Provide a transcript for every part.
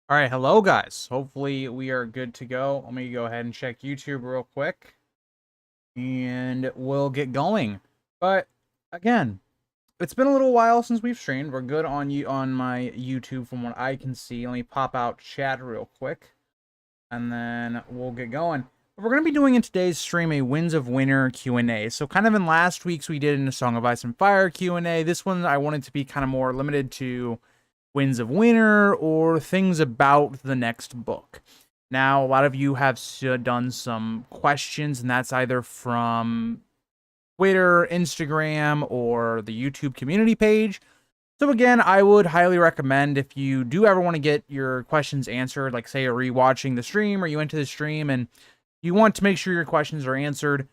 All right, hello guys. Hopefully we are good to go. Let me go ahead and check YouTube real quick and we'll get going. But again, it's been a little while since we've streamed. We're good on my YouTube from what I can see. Let me pop out chat real quick and then we'll get going. We're going to be doing in today's stream a Winds of Winter Q&A. So kind of in last week's we did in a Song of Ice and Fire Q&A. This one I wanted to be kind of more limited to Winds of Winter or things about the next book. Now, a lot of you have done some questions, and that's either from Twitter, Instagram, or the YouTube community page. So again, I would highly recommend if you do ever want to get your questions answered, like say you're rewatching the stream or you went to the stream and you want to make sure your questions are answered,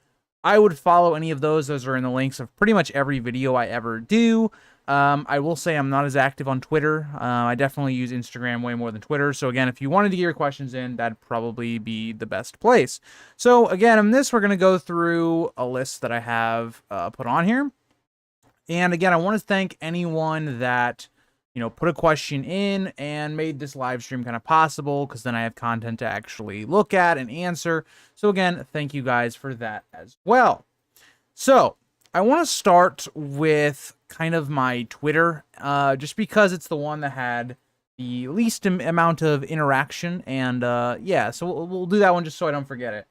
I would follow any of those. Those are in the links of pretty much every video I ever do. I will say I'm not as active on Twitter. I definitely use Instagram way more than Twitter. So again, if you wanted to get your questions in, that'd probably be the best place. So again, in this, we're going to go through a list that I have put on here. And again, I want to thank anyone that, put a question in and made this live stream kind of possible, because then I have content to actually look at and answer. So again, thank you guys for that as well. So I want to start with kind of my Twitter, just because it's the one that had the least amount of interaction. And yeah, so we'll do that one just so I don't forget it.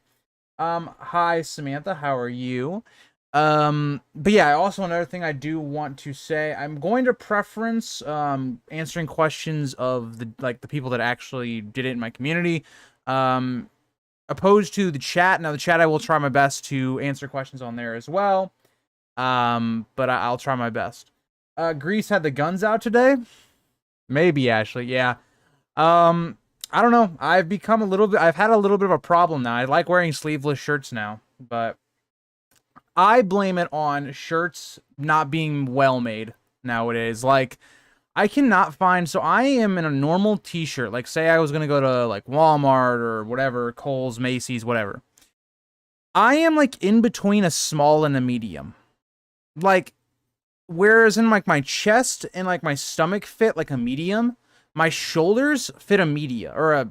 Hi, Samantha. How are you? But yeah, also another thing I do want to say, I'm going to preference answering questions of the people that actually did it in my community, opposed to the chat. Now the chat, I will try my best to answer questions on there as well. But I'll try my best. Greece had the guns out today. Maybe, Ashley. Yeah. I don't know. I've had a little bit of a problem now. I like wearing sleeveless shirts now, but I blame it on shirts not being well made nowadays. Like, I cannot find, so I am in a normal t-shirt. Like, say I was going to go to like Walmart or whatever, Kohl's, Macy's, whatever. I am like in between a small and a medium. Like, whereas in like my chest and like my stomach fit like a medium, my shoulders fit a media or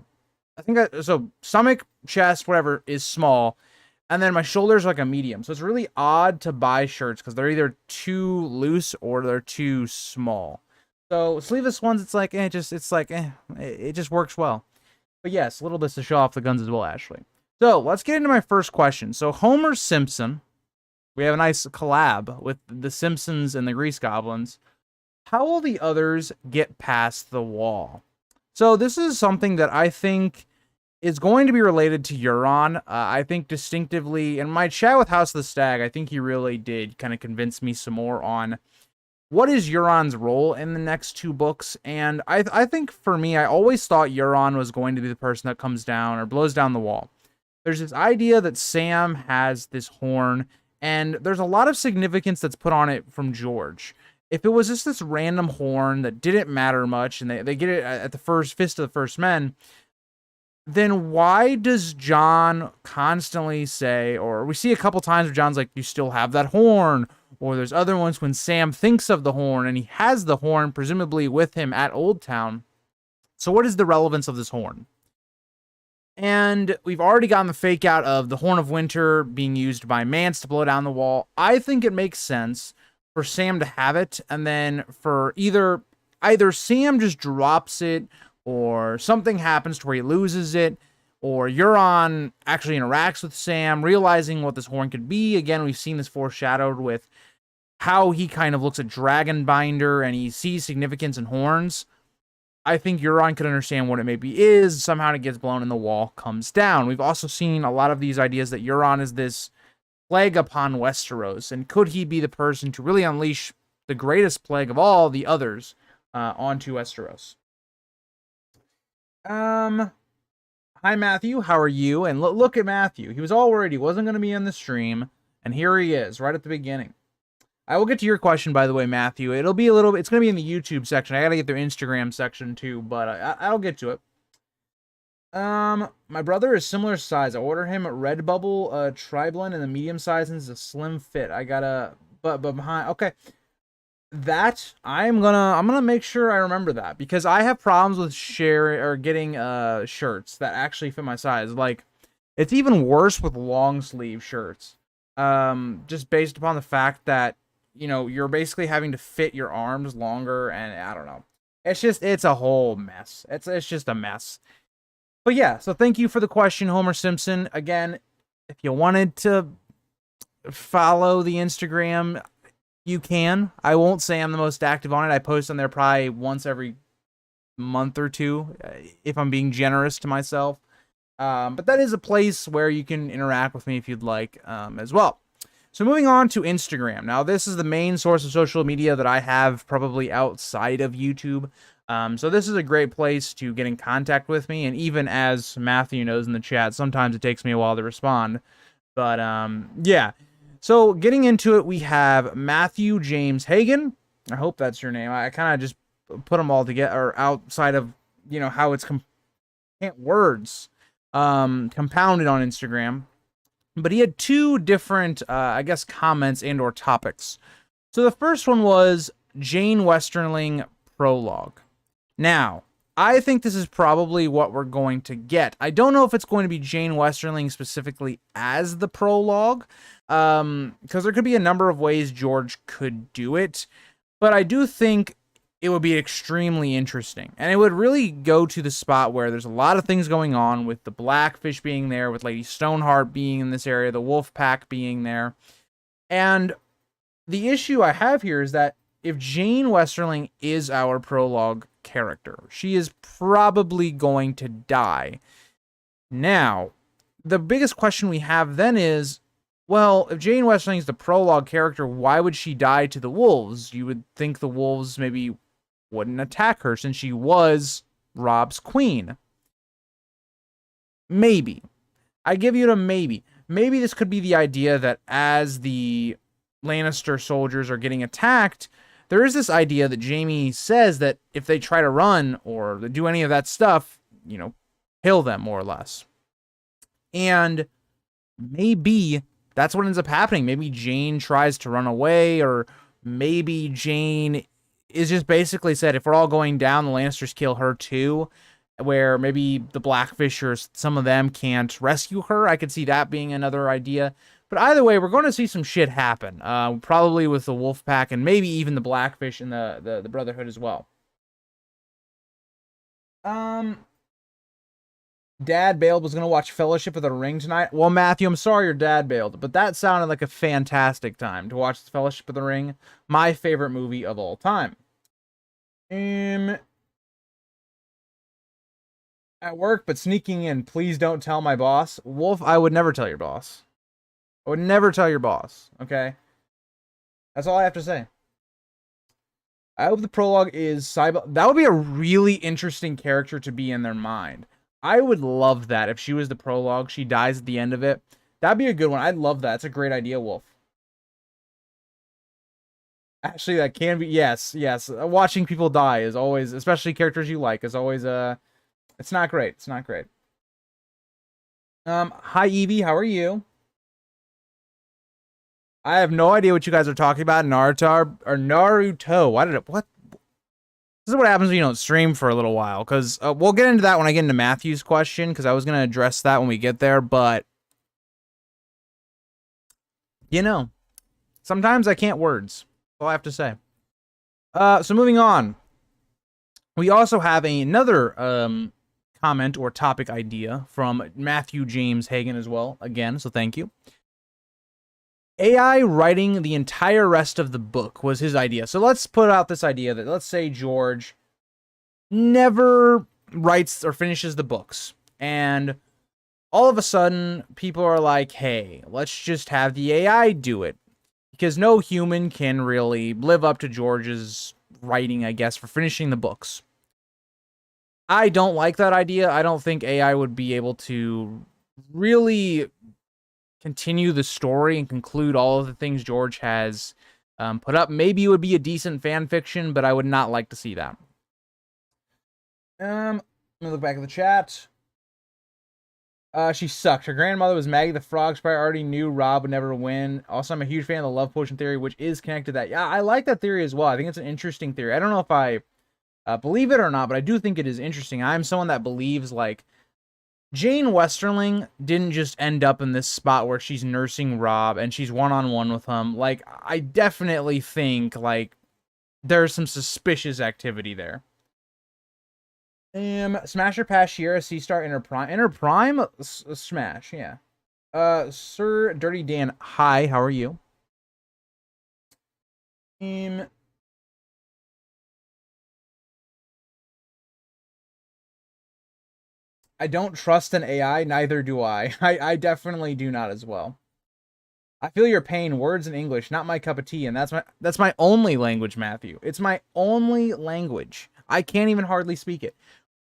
so stomach, chest, whatever is small, and then my shoulders are like a medium. So it's really odd to buy shirts because they're either too loose or they're too small. So sleeveless ones, it's like it just works well. But yes, a little bit to show off the guns as well, Ashley. So let's get into my first question. So Homer Simpson, we have a nice collab with the Simpsons and the Grease Goblins. How will the others get past the wall? So this is something that I think is going to be related to Euron. I think distinctively, in my chat with House of the Stag, I think he really did kind of convince me some more on what is Euron's role in the next two books. And I think for me, I always thought Euron was going to be the person that comes down or blows down the wall. There's this idea that Sam has this horn, and there's a lot of significance that's put on it from George. If it was just this random horn that didn't matter much, and they get it at the first Fist of the First Men, then why does Jon constantly say, or we see a couple times where Jon's like, you still have that horn, or there's other ones when Sam thinks of the horn, and he has the horn presumably with him at Old Town. So what is the relevance of this horn? And we've already gotten the fake out of the Horn of Winter being used by Mance to blow down the wall. I think it makes sense for Sam to have it, and then for either Sam just drops it, or something happens to where he loses it, or Euron actually interacts with Sam, realizing what this horn could be. Again, we've seen this foreshadowed with how he kind of looks at Dragonbinder and he sees significance in horns. I think Euron could understand what it maybe is. Somehow it gets blown and the wall comes down. We've also seen a lot of these ideas that Euron is this plague upon Westeros. And could he be the person to really unleash the greatest plague of all the others onto Westeros? Hi, Matthew. How are you? And look at Matthew. He was all worried he wasn't going to be on the stream. And here he is, right at the beginning. I will get to your question, by the way, Matthew. It's going to be in the YouTube section. I got to get their Instagram section too, but I'll get to it. My brother is similar size. I order him a Redbubble Triblend in the medium size and it's a slim fit. I gotta, but behind, okay. That I'm gonna make sure I remember that, because I have problems with sharing or getting shirts that actually fit my size. Like, it's even worse with long sleeve shirts. Just based upon the fact that, you're basically having to fit your arms longer, and I don't know. It's a whole mess. It's just a mess. But yeah, so thank you for the question, Homer Simpson. Again, if you wanted to follow the Instagram, you can. I won't say I'm the most active on it. I post on there probably once every month or two, if I'm being generous to myself. But that is a place where you can interact with me if you'd like, as well. So moving on to Instagram. Now, this is the main source of social media that I have probably outside of YouTube. So this is a great place to get in contact with me. And even as Matthew knows in the chat, sometimes it takes me a while to respond. But yeah. So getting into it, we have Matthew James Hagen. I hope that's your name. I kind of just put them all together, or outside of, how it's words compounded on Instagram. But he had two different, I guess, comments and or topics. So the first one was Jane Westerling prologue. Now, I think this is probably what we're going to get. I don't know if it's going to be Jane Westerling specifically as the prologue, because there could be a number of ways George could do it, but I do think it would be extremely interesting, and it would really go to the spot where there's a lot of things going on, with the Blackfish being there, with Lady Stoneheart being in this area, the Wolf Pack being there, and the issue I have here is that if Jane Westerling is our prologue character, she is probably going to die. Now, the biggest question we have then is, well, if Jane Westerling is the prologue character, why would she die to the wolves? You would think the wolves maybe wouldn't attack her since she was Robb's queen. Maybe. I give you a maybe. Maybe this could be the idea that as the Lannister soldiers are getting attacked, there is this idea that Jaime says that if they try to run or do any of that stuff, kill them, more or less. And maybe that's what ends up happening. Maybe Jane tries to run away, or maybe Jane is just basically said, if we're all going down, the Lannisters kill her too, where maybe the Blackfishers, some of them can't rescue her. I could see that being another idea. But either way, we're going to see some shit happen. Probably with the Wolf Pack, and maybe even the Blackfish and the Brotherhood as well. Dad bailed, was going to watch Fellowship of the Ring tonight. Well, Matthew, I'm sorry your dad bailed, but that sounded like a fantastic time to watch Fellowship of the Ring. My favorite movie of all time. At work, but sneaking in. Please don't tell my boss. Wolf, I would never tell your boss. I would never tell your boss, okay? That's all I have to say. I hope the prologue is Cyber. That would be a really interesting character to be in their mind. I would love that if she was the prologue. She dies at the end of it. That'd be a good one. I'd love that. It's a great idea, Wolf. Actually, that can be. Yes. Watching people die is always, especially characters you like, is always it's not great. It's not great. Hi Evie, how are you? I have no idea what you guys are talking about. Naruto or Naruto. What? This is what happens when you don't stream for a little while. Because we'll get into that when I get into Matthew's question. Because I was going to address that when we get there. But, sometimes I can't words. That's all I have to say. So moving on. We also have another comment or topic idea from Matthew James Hagen as well. Again, so thank you. AI writing the entire rest of the book was his idea. So let's put out this idea that, let's say George never writes or finishes the books, and all of a sudden people are like, hey, let's just have the AI do it, because no human can really live up to George's writing, I guess, for finishing the books. I don't like that idea. I don't think AI would be able to really continue the story and conclude all of the things George has put up. Maybe it would be a decent fan fiction, but I would not like to see that. Let me look back at the chat. She sucked. Her grandmother was Maggie the Frog. She probably already knew Rob would never win. Also, I'm a huge fan of the love potion theory, which is connected to that. Yeah, I like that theory as well. I think it's an interesting theory. I don't know if I believe it or not, but I do think it is interesting. I'm someone that believes, like, Jane Westerling didn't just end up in this spot where she's nursing Rob and she's one-on-one with him. Like, I definitely think, like, there's some suspicious activity there. Smash or pass Shiera, C-Star, Inner Prime. Inner Prime? Smash, yeah. Sir Dirty Dan, hi, how are you? I don't trust an AI, neither do I. I definitely do not as well. I feel your pain, words in English, not my cup of tea, and that's my only language, Matthew. It's my only language. I can't even hardly speak it.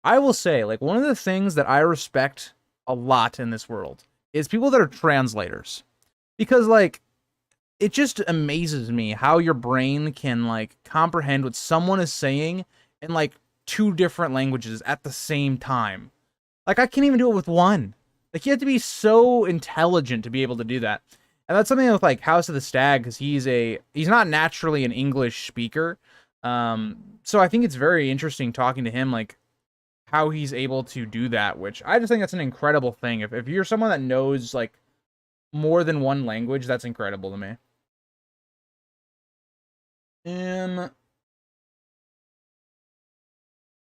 I will say, like, one of the things that I respect a lot in this world is people that are translators. Because, like, it just amazes me how your brain can, like, comprehend what someone is saying in, like, two different languages at the same time. Like, I can't even do it with one. Like, you have to be so intelligent to be able to do that. And that's something with, like, House of the Stag, because he's not naturally an English speaker. So I think it's very interesting talking to him, like, how he's able to do that, which I just think that's an incredible thing. If you're someone that knows, like, more than one language, that's incredible to me.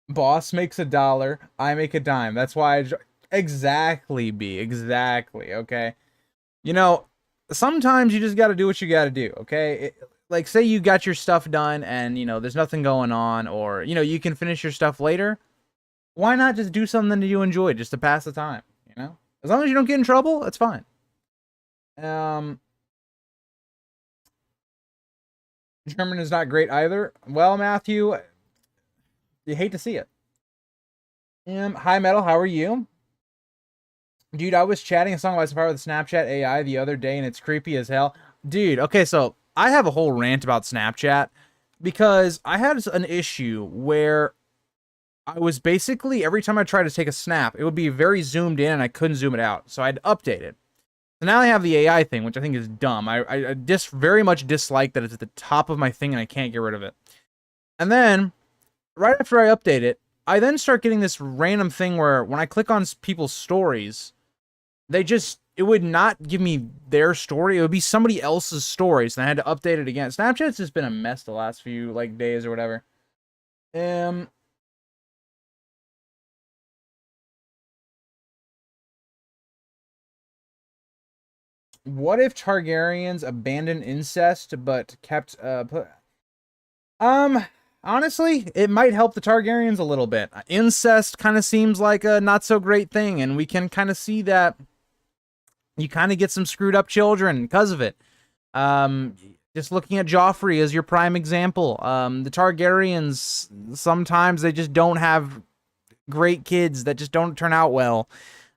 Boss makes $1, I make a dime. That's why exactly, B. Exactly, okay? You know, sometimes you just got to do what you got to do, okay? Like, say you got your stuff done and, you know, there's nothing going on, or, you know, you can finish your stuff later. Why not just do something that you enjoy just to pass the time, you know? As long as you don't get in trouble, that's fine. German is not great either. Well, Matthew, you hate to see it. Hi, Metal, how are you? Dude, I was chatting a song about Sapphire with Snapchat AI the other day, and it's creepy as hell. Dude, okay, so I have a whole rant about Snapchat because I had an issue where I was basically, every time I tried to take a snap, it would be very zoomed in and I couldn't zoom it out. So I had to update it. So now I have the AI thing, which I think is dumb. I very much dislike that it's at the top of my thing and I can't get rid of it. And then, right after I update it, I then start getting this random thing where when I click on people's stories, it would not give me their story. It would be somebody else's stories, and I had to update it again. Snapchat's just been a mess the last few, like, days or whatever. What if Targaryens abandoned incest but kept honestly, it might help the Targaryens a little bit. Incest kind of seems like a not so great thing, and we can kind of see that you kind of get some screwed up children because of it. Just looking at Joffrey as your prime example. The Targaryens, sometimes they just don't have great kids that just don't turn out well.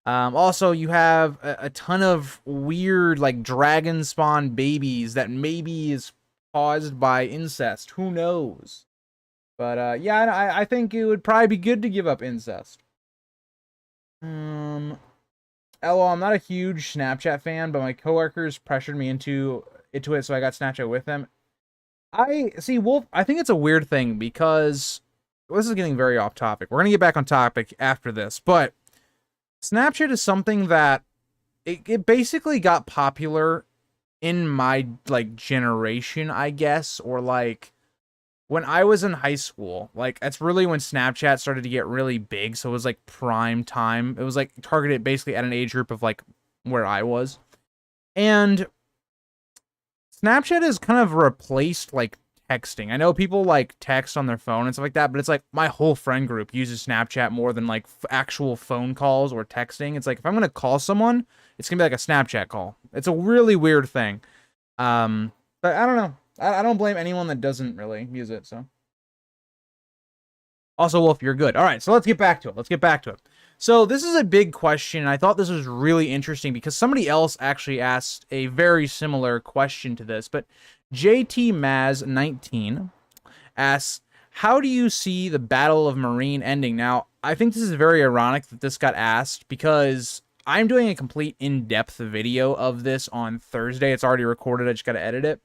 Also, you have a ton of weird, like, dragon spawn babies that maybe is caused by incest. Who knows? But, yeah, I think it would probably be good to give up incest. LOL, I'm not a huge Snapchat fan, but my coworkers pressured me into it, so I got Snapchat with them. I see, Wolf, I think it's a weird thing because this is getting very off topic. We're going to get back on topic after this, but Snapchat is something that it basically got popular in my, like, generation, I guess, or, like, when I was in high school. Like, that's really when Snapchat started to get really big, so it was, like, prime time. It was, like, targeted basically at an age group of, like, where I was. And Snapchat has kind of replaced, like, texting. I know people, like, text on their phone and stuff like that, but it's like my whole friend group uses Snapchat more than, like, actual phone calls or texting. It's like, if I'm gonna call someone, it's gonna be like a Snapchat call. It's a really weird thing. But I don't know. I don't blame anyone that doesn't really use it, so. Also, Wolf, you're good. All right, so let's get back to it. So this is a big question. I thought this was really interesting because somebody else actually asked a very similar question to this. But JT Maz 19 asks, how do you see the Battle of Meereen ending? Now, I think this is very ironic that this got asked because I'm doing a complete in-depth video of this on Thursday. It's already recorded. I just got to edit it.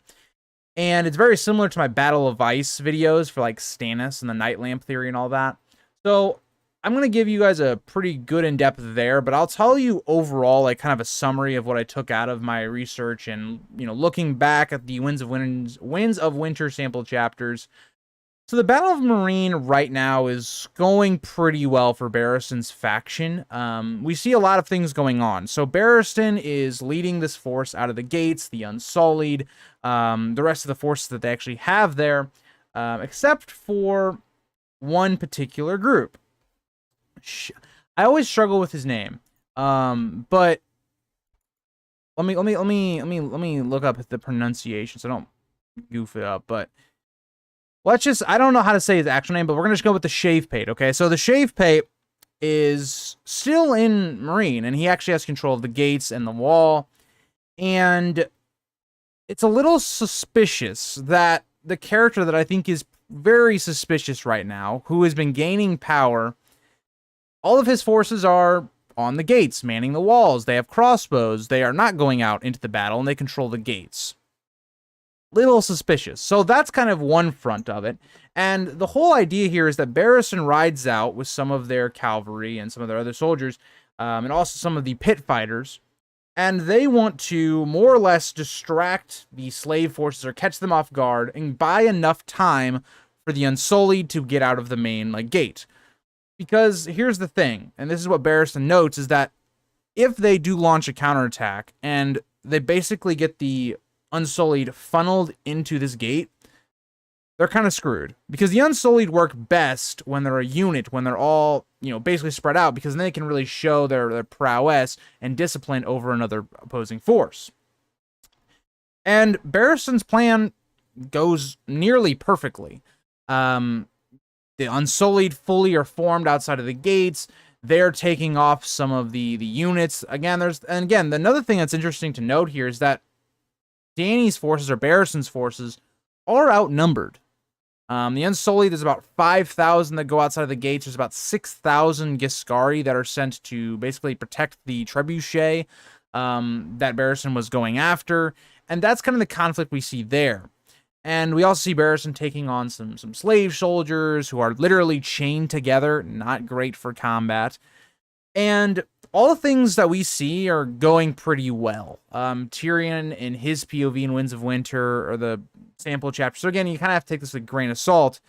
And it's very similar to my Battle of Ice videos for like Stannis and the Night Lamp theory and all that. So I'm going to give you guys a pretty good in-depth there, but I'll tell you overall like kind of a summary of what I took out of my research and, you know, looking back at the Winds of Winter sample chapters. So the Battle of Meereen right now is going pretty well for Barristan's faction. We see a lot of things going on. So Barristan is leading this force out of the gates, the Unsullied, the rest of the forces that they actually have there, except for one particular group. I always struggle with his name, but let me look up the pronunciation so I don't goof it up, but. I don't know how to say his actual name, but we're going to just go with the Shave Pate, okay? So the Shave Pate is still in Meereen, and he actually has control of the gates and the wall. And it's a little suspicious that the character that I think is very suspicious right now, who has been gaining power, all of his forces are on the gates, manning the walls. They have crossbows. They are not going out into the battle, and they control the gates. Little suspicious. So that's kind of one front of it. And the whole idea here is that Barristan rides out with some of their cavalry and some of their other soldiers, and also some of the pit fighters. And they want to more or less distract the slave forces or catch them off guard and buy enough time for the Unsullied to get out of the main gate. Because here's the thing, and this is what Barristan notes, is that if they do launch a counterattack and they basically get the Unsullied funneled into this gate, they're kind of screwed. Because the Unsullied work best when they're a unit, when they're all, basically spread out, because then they can really show their prowess and discipline over another opposing force. And Barristan's plan goes nearly perfectly. The Unsullied fully are formed outside of the gates. They're taking off some of the units. Again, another thing that's interesting to note here is that Dany's forces, or Barristan's forces, are outnumbered. The Unsullied, there's about 5,000 that go outside of the gates. There's about 6,000 Giscari that are sent to basically protect the trebuchet that Barristan was going after. And that's kind of the conflict we see there. And we also see Barristan taking on some slave soldiers who are literally chained together. Not great for combat. And all the things that we see are going pretty well. Tyrion, in his POV in Winds of Winter, or the sample chapter, so again, you kind of have to take this with a grain of salt.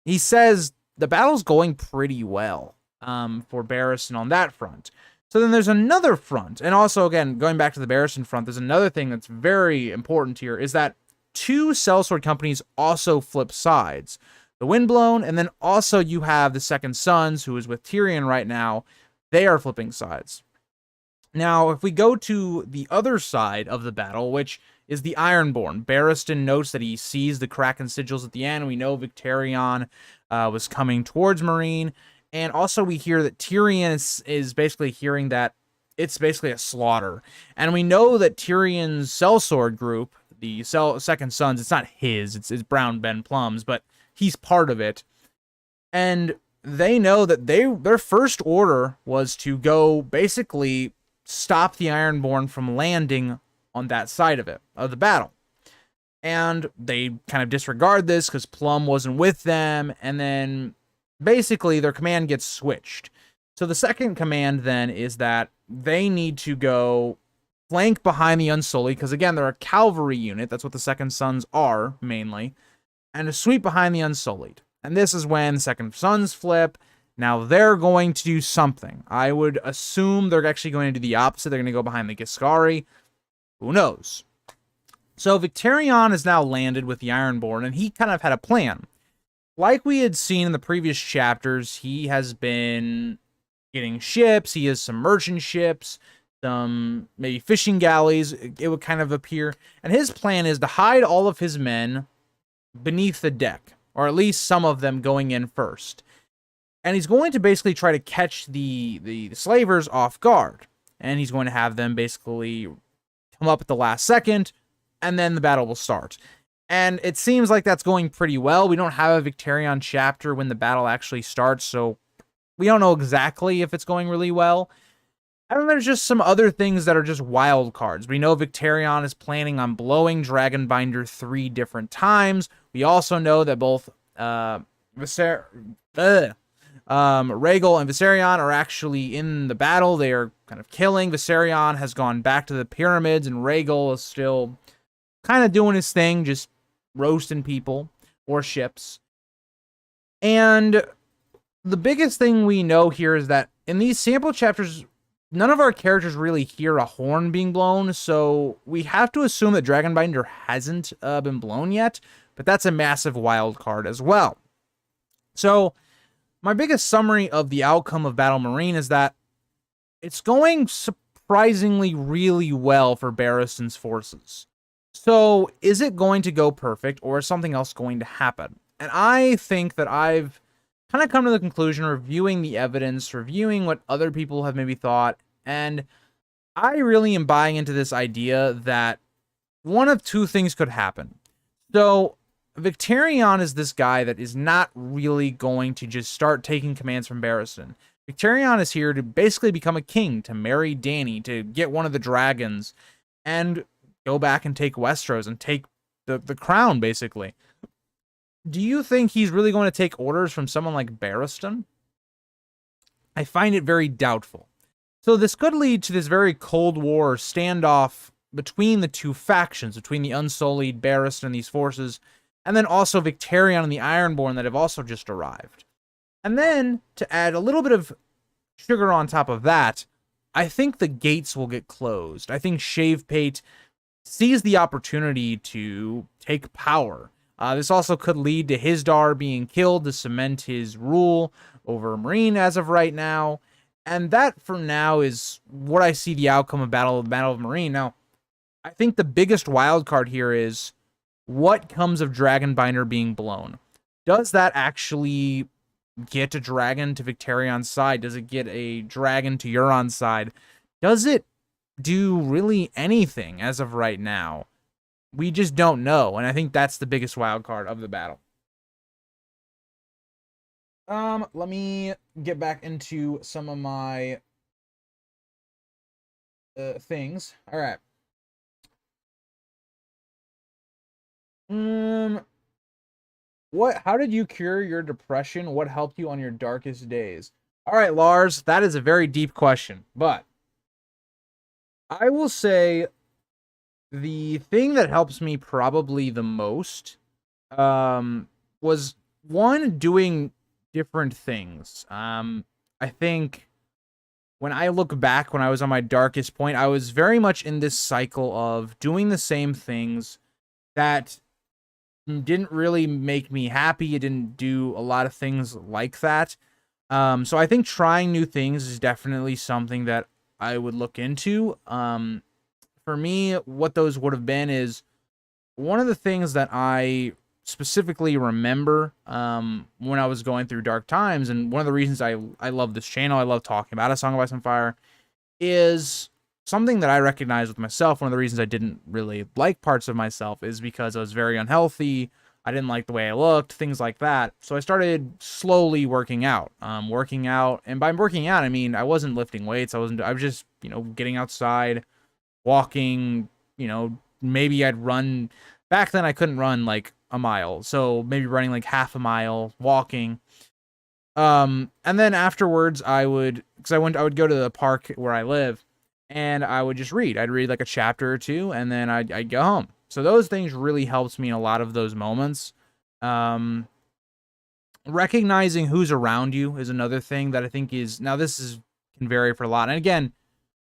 He says the battle's going pretty well for Barristan on that front. So then there's another front. And also, again, going back to the Barristan front, there's another thing that's very important here, is that two sellsword companies also flip sides. The Windblown, and then also you have the Second Sons, who is with Tyrion right now. They are flipping sides. Now, if we go to the other side of the battle, which is the Ironborn, Barristan notes that he sees the Kraken sigils at the end. We know Victarion was coming towards Meereen. And also we hear that Tyrion is basically hearing that it's basically a slaughter. And we know that Tyrion's sellsword group, the Second Sons, it's not his, it's Brown Ben Plum's, but he's part of it. And they know that their first order was to go basically stop the Ironborn from landing on that side of the battle. And they kind of disregard this because Plum wasn't with them, and then basically their command gets switched. So the second command then is that they need to go flank behind the Unsullied, because again, they're a cavalry unit, that's what the Second Sons are, mainly, and to sweep behind the Unsullied. And this is when the Second Sons flip. Now they're going to do something. I would assume they're actually going to do the opposite. They're going to go behind the Giscari. Who knows? So Victarion is now landed with the Ironborn, and he kind of had a plan. Like we had seen in the previous chapters, he has been getting ships. He has some merchant ships, some maybe fishing galleys, it would kind of appear. And his plan is to hide all of his men beneath the deck, or at least some of them going in first. And he's going to basically try to catch the slavers off guard. And he's going to have them basically come up at the last second, and then the battle will start. And it seems like that's going pretty well. We don't have a Victarion chapter when the battle actually starts, so we don't know exactly if it's going really well. And then there's just some other things that are just wild cards. We know Victarion is planning on blowing Dragonbinder 3 different times. We also know that both Rhaegal and Viserion are actually in the battle. They are kind of killing. Viserion has gone back to the pyramids, and Rhaegal is still kind of doing his thing, just roasting people or ships. And the biggest thing we know here is that in these sample chapters, none of our characters really hear a horn being blown, so we have to assume that Dragonbinder hasn't been blown yet, but that's a massive wild card as well. So my biggest summary of the outcome of Battle of Meereen is that it's going surprisingly really well for Barristan's forces. So is it going to go perfect, or is something else going to happen? And I think that I've kind of come to the conclusion, reviewing the evidence, reviewing what other people have maybe thought, and I really am buying into this idea that one of two things could happen. So Victarion is this guy that is not really going to just start taking commands from Barristan. Victarion is here to basically become a king, to marry Dany, to get one of the dragons, and go back and take Westeros and take the crown, basically. Do you think he's really going to take orders from someone like Barristan? I find it very doubtful. So this could lead to this very Cold War standoff between the two factions, between the Unsullied, Barristan, and these forces, and then also Victarion and the Ironborn that have also just arrived. And then, to add a little bit of sugar on top of that, I think the gates will get closed. I think Shavepate sees the opportunity to take power. This also could lead to Hisdar being killed to cement his rule over Meereen as of right now. And that, for now, is what I see the outcome of Battle of Meereen. Now, I think the biggest wild card here is what comes of Dragonbinder being blown. Does that actually get a dragon to Victarion's side? Does it get a dragon to Euron's side? Does it do really anything as of right now? We just don't know, and I think that's the biggest wild card of the battle. Let me get back into some of my things. All right. How did you cure your depression? What helped you on your darkest days? All right, Lars, that is a very deep question, but I will say the thing that helps me probably the most was one, doing different things. I think when I look back, when I was on my darkest point, I was very much in this cycle of doing the same things that didn't really make me happy. It didn't do a lot of things like that. So I think trying new things is definitely something that I would look into. For me, what those would have been is one of the things that I specifically remember when I was going through dark times, and one of the reasons I love this channel, I love talking about A Song of Ice and Fire, is something that I recognize with myself. One of the reasons I didn't really like parts of myself is because I was very unhealthy. I didn't like the way I looked, things like that. So I started slowly working out. And by working out, I mean I wasn't lifting weights. I was just, getting outside, walking, maybe I'd run. Back then I couldn't run like a mile, so maybe running like half a mile, walking. And then afterwards I would go to the park where I live, and I would just read. I'd read like a chapter or two, and then I'd go home. So those things really helped me in a lot of those moments. Recognizing who's around you is another thing that I think is, now this can vary for a lot. And again,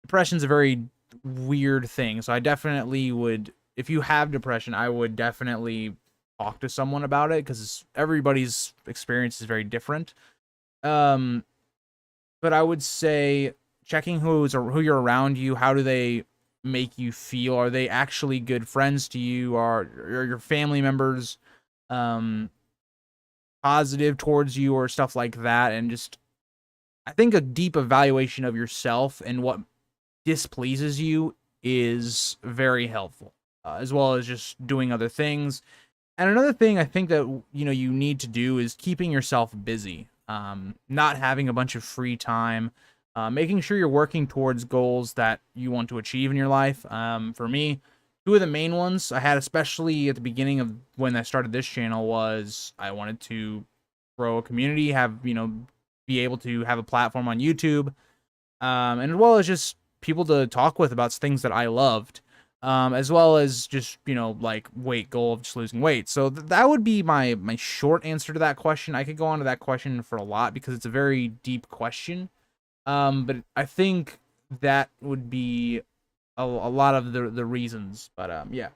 depression's a very weird thing. So I definitely would, if you have depression, I would definitely talk to someone about it, because everybody's experience is very different. But I would say checking who you're around you. How do they make you feel? Are they actually good friends to you? Are your family members positive towards you, or stuff like that? And just, I think a deep evaluation of yourself and what displeases you is very helpful, as well as just doing other things. And another thing I think that you need to do is keeping yourself busy, not having a bunch of free time. making sure you're working towards goals that you want to achieve in your life. For me, two of the main ones I had, especially at the beginning of when I started this channel, was I wanted to grow a community, have, be able to have a platform on YouTube, and as well as just people to talk with about things that I loved, as well as just, like weight goal of just losing weight. So that would be my short answer to that question. I could go on to that question for a lot because it's a very deep question. But I think that would be a lot of the reasons. But yeah.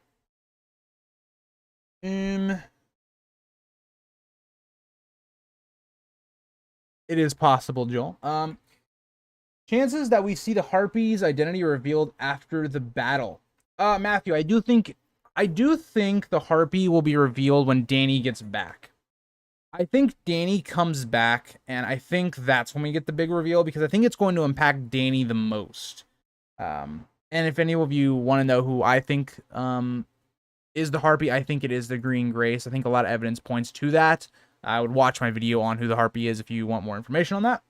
It is possible, Joel. Chances that we see the Harpy's identity revealed after the battle. Matthew, I do think the Harpy will be revealed when Dany gets back. I think Dany comes back, and I think that's when we get the big reveal, because I think it's going to impact Dany the most. And if any of you want to know who I think is the Harpy, I think it is the Green Grace. I think a lot of evidence points to that. I would watch my video on who the Harpy is if you want more information on that.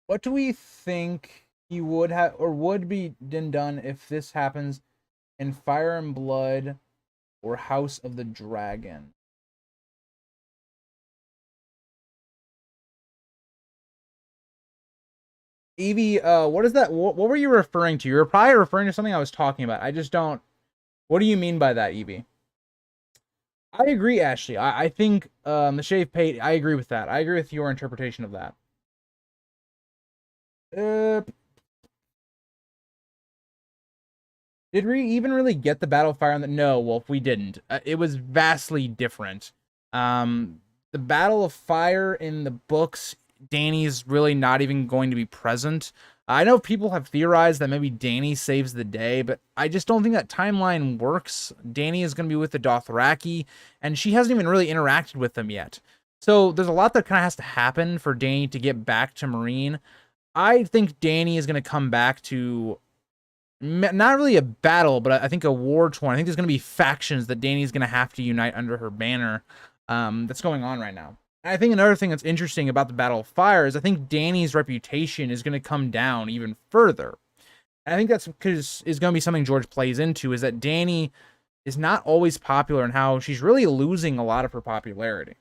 What do we think he would have or would be done if this happens in Fire and Blood or House of the Dragon? Evie, what is that? What were you referring to? You were probably referring to something I was talking about. I just don't. What do you mean by that, Evie? I agree, Ashley. I think the Shave Pate, I agree with that. I agree with your interpretation of that. Did we even really get the Battle of Fire on the... No, Wolf, we didn't. It was vastly different. The Battle of Fire in the books, Dany's really not even going to be present. I know people have theorized that maybe Dany saves the day, but I just don't think that timeline works. Dany is going to be with the Dothraki, and she hasn't even really interacted with them yet. So there's a lot that kind of has to happen for Dany to get back to Meereen. I think Dany is going to come back to not really a battle, but I think a war torn. I think there's going to be factions that Dany's going to have to unite under her banner. That's going on right now. And I think another thing that's interesting about the Battle of Fire is I think Dany's reputation is going to come down even further. And I think that's because is going to be something George plays into, is that Dany is not always popular and how she's really losing a lot of her popularity.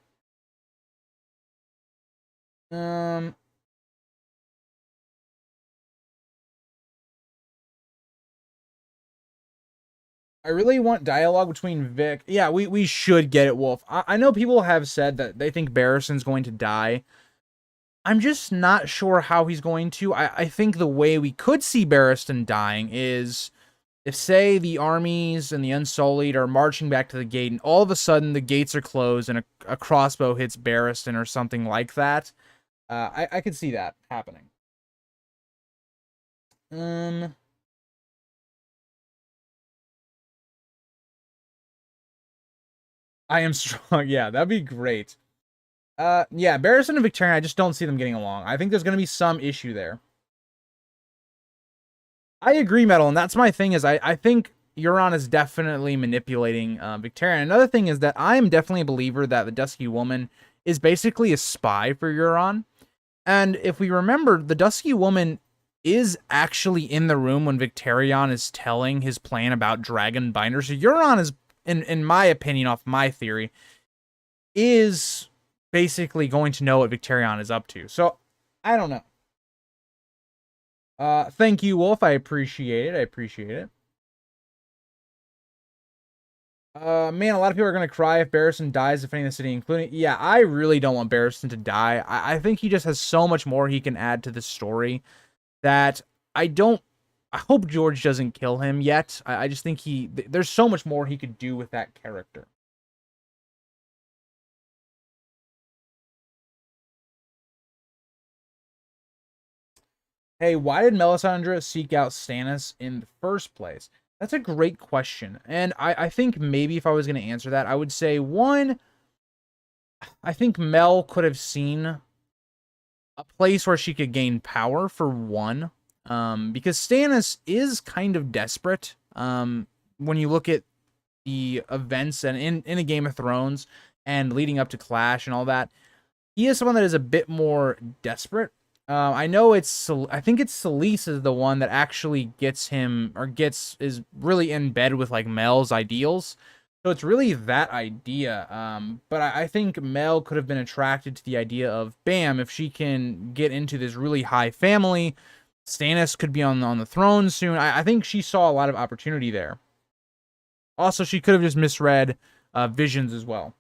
I really want dialogue between Vic. Yeah, we should get it, Wolf. I know people have said that they think Barristan's going to die. I'm just not sure how he's going to. I think the way we could see Barristan dying is if, say, the armies and the Unsullied are marching back to the gate, and all of a sudden the gates are closed and a crossbow hits Barristan or something like that. I could see that happening. I am strong. Yeah, that'd be great. Yeah, Barristan and Victarion, I just don't see them getting along. I think there's going to be some issue there. I agree, Metal, and that's my thing is I think Euron is definitely manipulating Victarion. Another thing is that I am definitely a believer that the Dusky Woman is basically a spy for Euron. And if we remember, the Dusky Woman is actually in the room when Victarion is telling his plan about Dragon Binder. So Euron is, in my opinion, off my theory, is basically going to know what Victarion is up to. So, I don't know. Thank you, Wolf. I appreciate it. Man, a lot of people are going to cry if Barristan dies defending the city, including... Yeah, I really don't want Barristan to die. I think he just has so much more he can add to the story that I hope George doesn't kill him yet. I just think there's so much more he could do with that character. Hey, why did Melisandre seek out Stannis in the first place? That's a great question. And I think maybe if I was going to answer that, I would say, one, I think Mel could have seen a place where she could gain power, for one. Because Stannis is kind of desperate. When you look at the events and in a Game of Thrones, and leading up to Clash and all that, he is someone that is a bit more desperate. I know I think it's Selyse is the one that actually gets him, or is really in bed with like Mel's ideals. So it's really that idea. But I think Mel could have been attracted to the idea of, bam, if she can get into this really high family, Stannis could be on the throne soon. I think she saw a lot of opportunity there. Also, she could have just misread visions as well.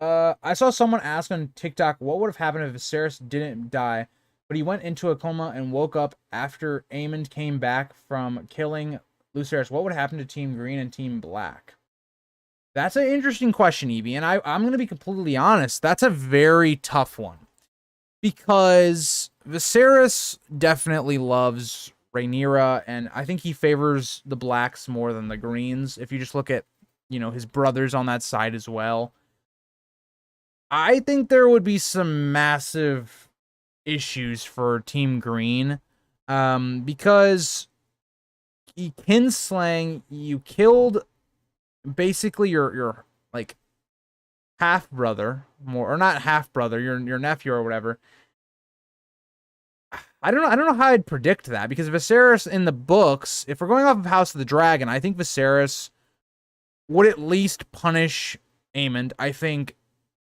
I saw someone ask on TikTok what would have happened if Viserys didn't die, but he went into a coma and woke up after Aemond came back from killing Lucerys. What would happen to Team Green and Team Black? That's an interesting question, Evie, and I'm going to be completely honest. That's a very tough one, because Viserys definitely loves Rhaenyra, and I think he favors the Blacks more than the Greens. If you just look at, his brothers on that side as well. I think there would be some massive issues for Team Green, because kinslaying, you killed basically your like half brother, or not half brother, your nephew or whatever. I don't know how I'd predict that, because Viserys in the books, if we're going off of House of the Dragon, I think Viserys would at least punish Aemond. I think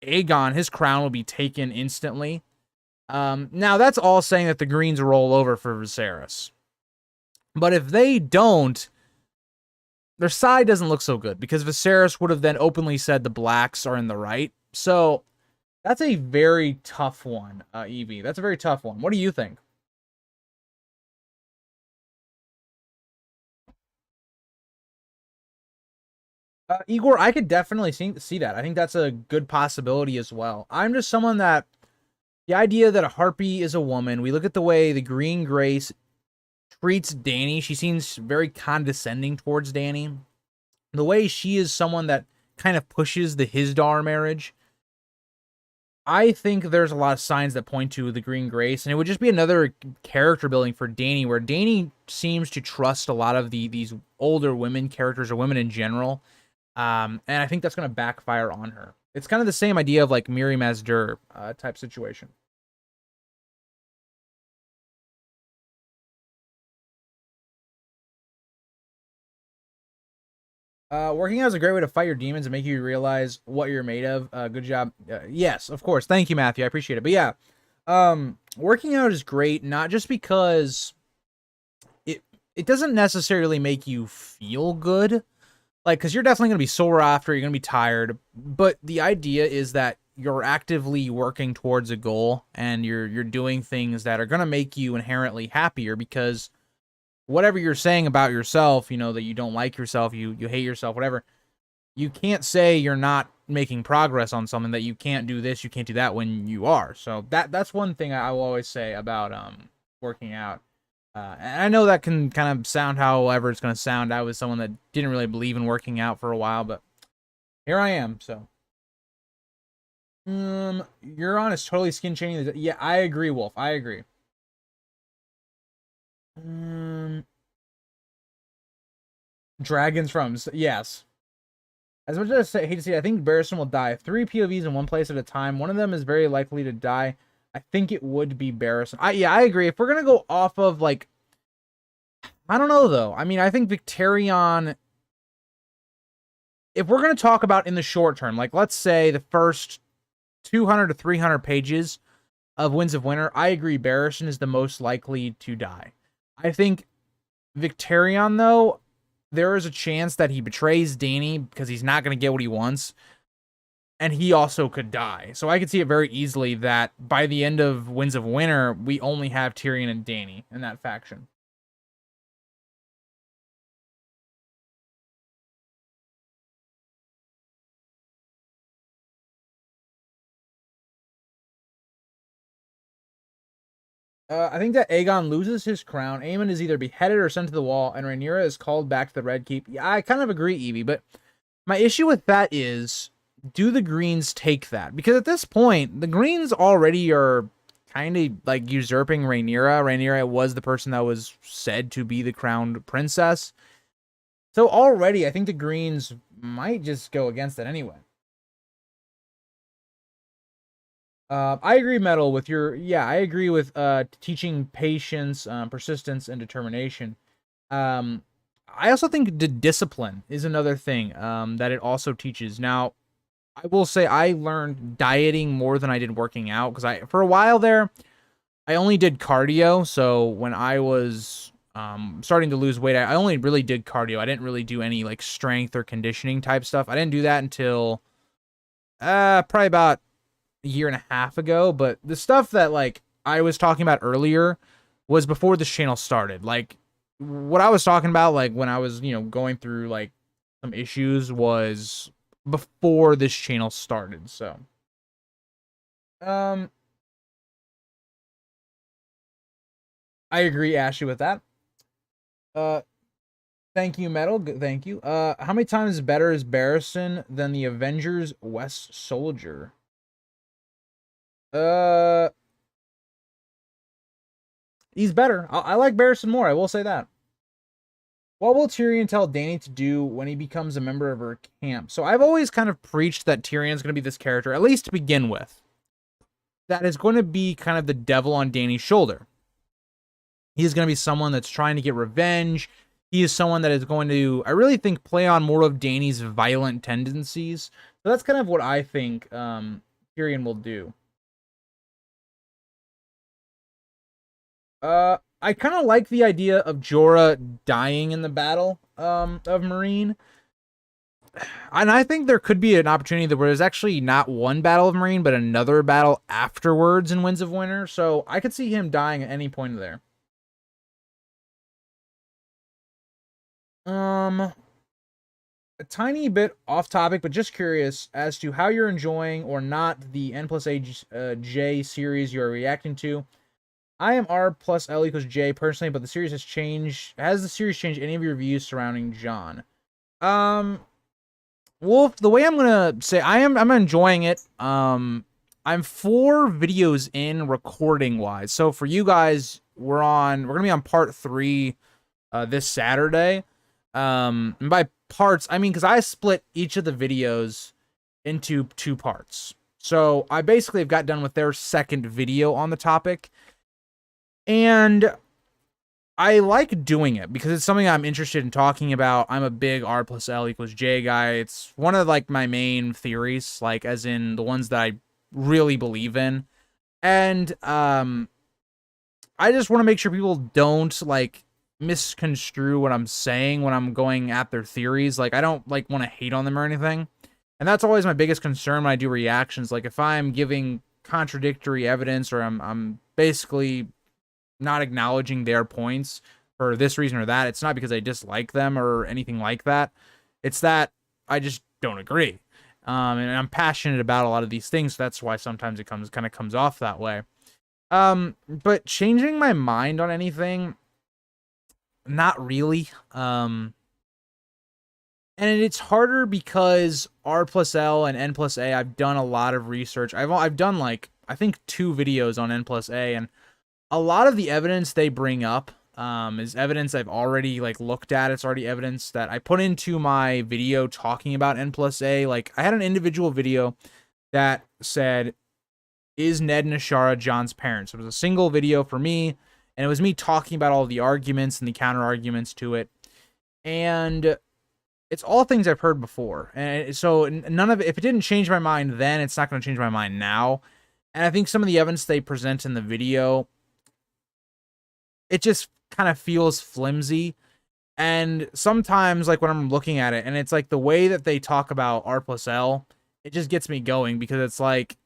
Aegon, his crown will be taken instantly. Now, that's all saying that the Greens roll over for Viserys. But if they don't, their side doesn't look so good, because Viserys would have then openly said the Blacks are in the right. So that's a very tough one, Evie. That's a very tough one. What do you think? Igor, I could definitely see that. I think that's a good possibility as well. I'm just someone that, the idea that a Harpy is a woman, we look at the way the Green Grace treats Dany. She seems very condescending towards Dany. The way she is someone that kind of pushes the Hizdar marriage. I think there's a lot of signs that point to the Green Grace, and it would just be another character building for Dany, where Dany seems to trust a lot of these older women characters, or women in general. And I think that's going to backfire on her. It's kind of the same idea of like Mirri Maz Duur type situation. Working out is a great way to fight your demons and make you realize what you're made of. Good job. Yes, of course. Thank you, Matthew. I appreciate it. But yeah, working out is great, not just because it doesn't necessarily make you feel good, like, because you're definitely going to be sore after, you're going to be tired, but the idea is that you're actively working towards a goal, and you're doing things that are going to make you inherently happier, because whatever you're saying about yourself, that you don't like yourself, you hate yourself, whatever, you can't say you're not making progress on something, that you can't do this, you can't do that, when you are. So that's one thing I will always say about working out. And I know that can kind of sound however it's going to sound. I was someone that didn't really believe in working out for a while, but here I am. So, Euron is totally skin changing. Yeah, I agree, Wolf. I agree. Dragons from, yes. As much as I hate to see it, I think Barristan will die. 3 POVs in one place at a time. One of them is very likely to die. I think it would be Barristan. I agree. If we're going to go off of, like, I don't know, though. I mean, I think Victarion, if we're going to talk about in the short term, like, let's say the first 200 to 300 pages of Winds of Winter, I agree Barristan is the most likely to die. I think Victarion, though, there is a chance that he betrays Dany because he's not going to get what he wants, and he also could die. So I could see it very easily that by the end of Winds of Winter, we only have Tyrion and Dany in that faction. I think that Aegon loses his crown. Aemon is either beheaded or sent to the wall, and Rhaenyra is called back to the Red Keep. Yeah, I kind of agree, Evie, but my issue with that is, do the Greens take that? Because at this point, the Greens already are kind of like usurping Rhaenyra. Rhaenyra was the person that was said to be the crowned princess. So already, I think the Greens might just go against it anyway. I agree, Metal, with your... Yeah, I agree with teaching patience, persistence, and determination. I also think the discipline is another thing that it also teaches. Now, I will say I learned dieting more than I did working out, because for a while there, I only did cardio. So when I was starting to lose weight, I only really did cardio. I didn't really do any like strength or conditioning type stuff. I didn't do that until probably about a year and a half ago. But the stuff that like I was talking about earlier was before this channel started. Like what I was talking about, like when I was, going through like some issues, was before this channel started. So I agree, Ashley, with that. Thank you, Metal. Thank you. How many times better is Barristan than the Avengers West Soldier? He's better. I like Barristan more. I will say that. What will Tyrion tell Dany to do when he becomes a member of her camp? So I've always kind of preached that Tyrion's going to be this character, at least to begin with, that is going to be kind of the devil on Dany's shoulder. He's going to be someone that's trying to get revenge. He is someone that is going to, I really think, play on more of Dany's violent tendencies. So that's kind of what I think Tyrion will do. I kind of like the idea of Jorah dying in the Battle of Meereen. And I think there could be an opportunity where there's actually not one Battle of Meereen, but another battle afterwards in Winds of Winter. So I could see him dying at any point there. A tiny bit off topic, but just curious as to how you're enjoying or not the N plus J series you're reacting to. I am R plus L equals J personally, but the series has changed. Has the series changed any of your views surrounding Jon? Wolf, the way I'm gonna say I'm enjoying it. I'm 4 videos in recording wise. So for you guys, we're gonna be on part 3 this Saturday. And by parts, I mean because I split each of the videos into 2 parts. So I basically have got done with their second video on the topic. And I like doing it because it's something I'm interested in talking about. I'm a big R plus L equals J guy. It's one of like my main theories, like as in the ones that I really believe in. And I just want to make sure people don't like misconstrue what I'm saying when I'm going at their theories. Like I don't like want to hate on them or anything. And that's always my biggest concern when I do reactions. Like if I'm giving contradictory evidence or I'm basically not acknowledging their points for this reason or that, it's not because I dislike them or anything like that. It's that I just don't agree. And I'm passionate about a lot of these things. So that's why sometimes it kind of comes off that way. But changing my mind on anything, not really. And it's harder because R plus L and N plus A, I've done a lot of research. I've done like, I think 2 videos on N plus A, and a lot of the evidence they bring up is evidence I've already like looked at. It's already evidence that I put into my video talking about N plus A. Like I had an individual video that said, is Ned and Ashara Jon's parents? It was a single video for me, and it was me talking about all the arguments and the counter arguments to it. And it's all things I've heard before. And so none of it, if it didn't change my mind then, it's not going to change my mind now. And I think some of the evidence they present in the video, it just kind of feels flimsy. And sometimes like when I'm looking at it and it's like the way that they talk about R plus L, it just gets me going because it's like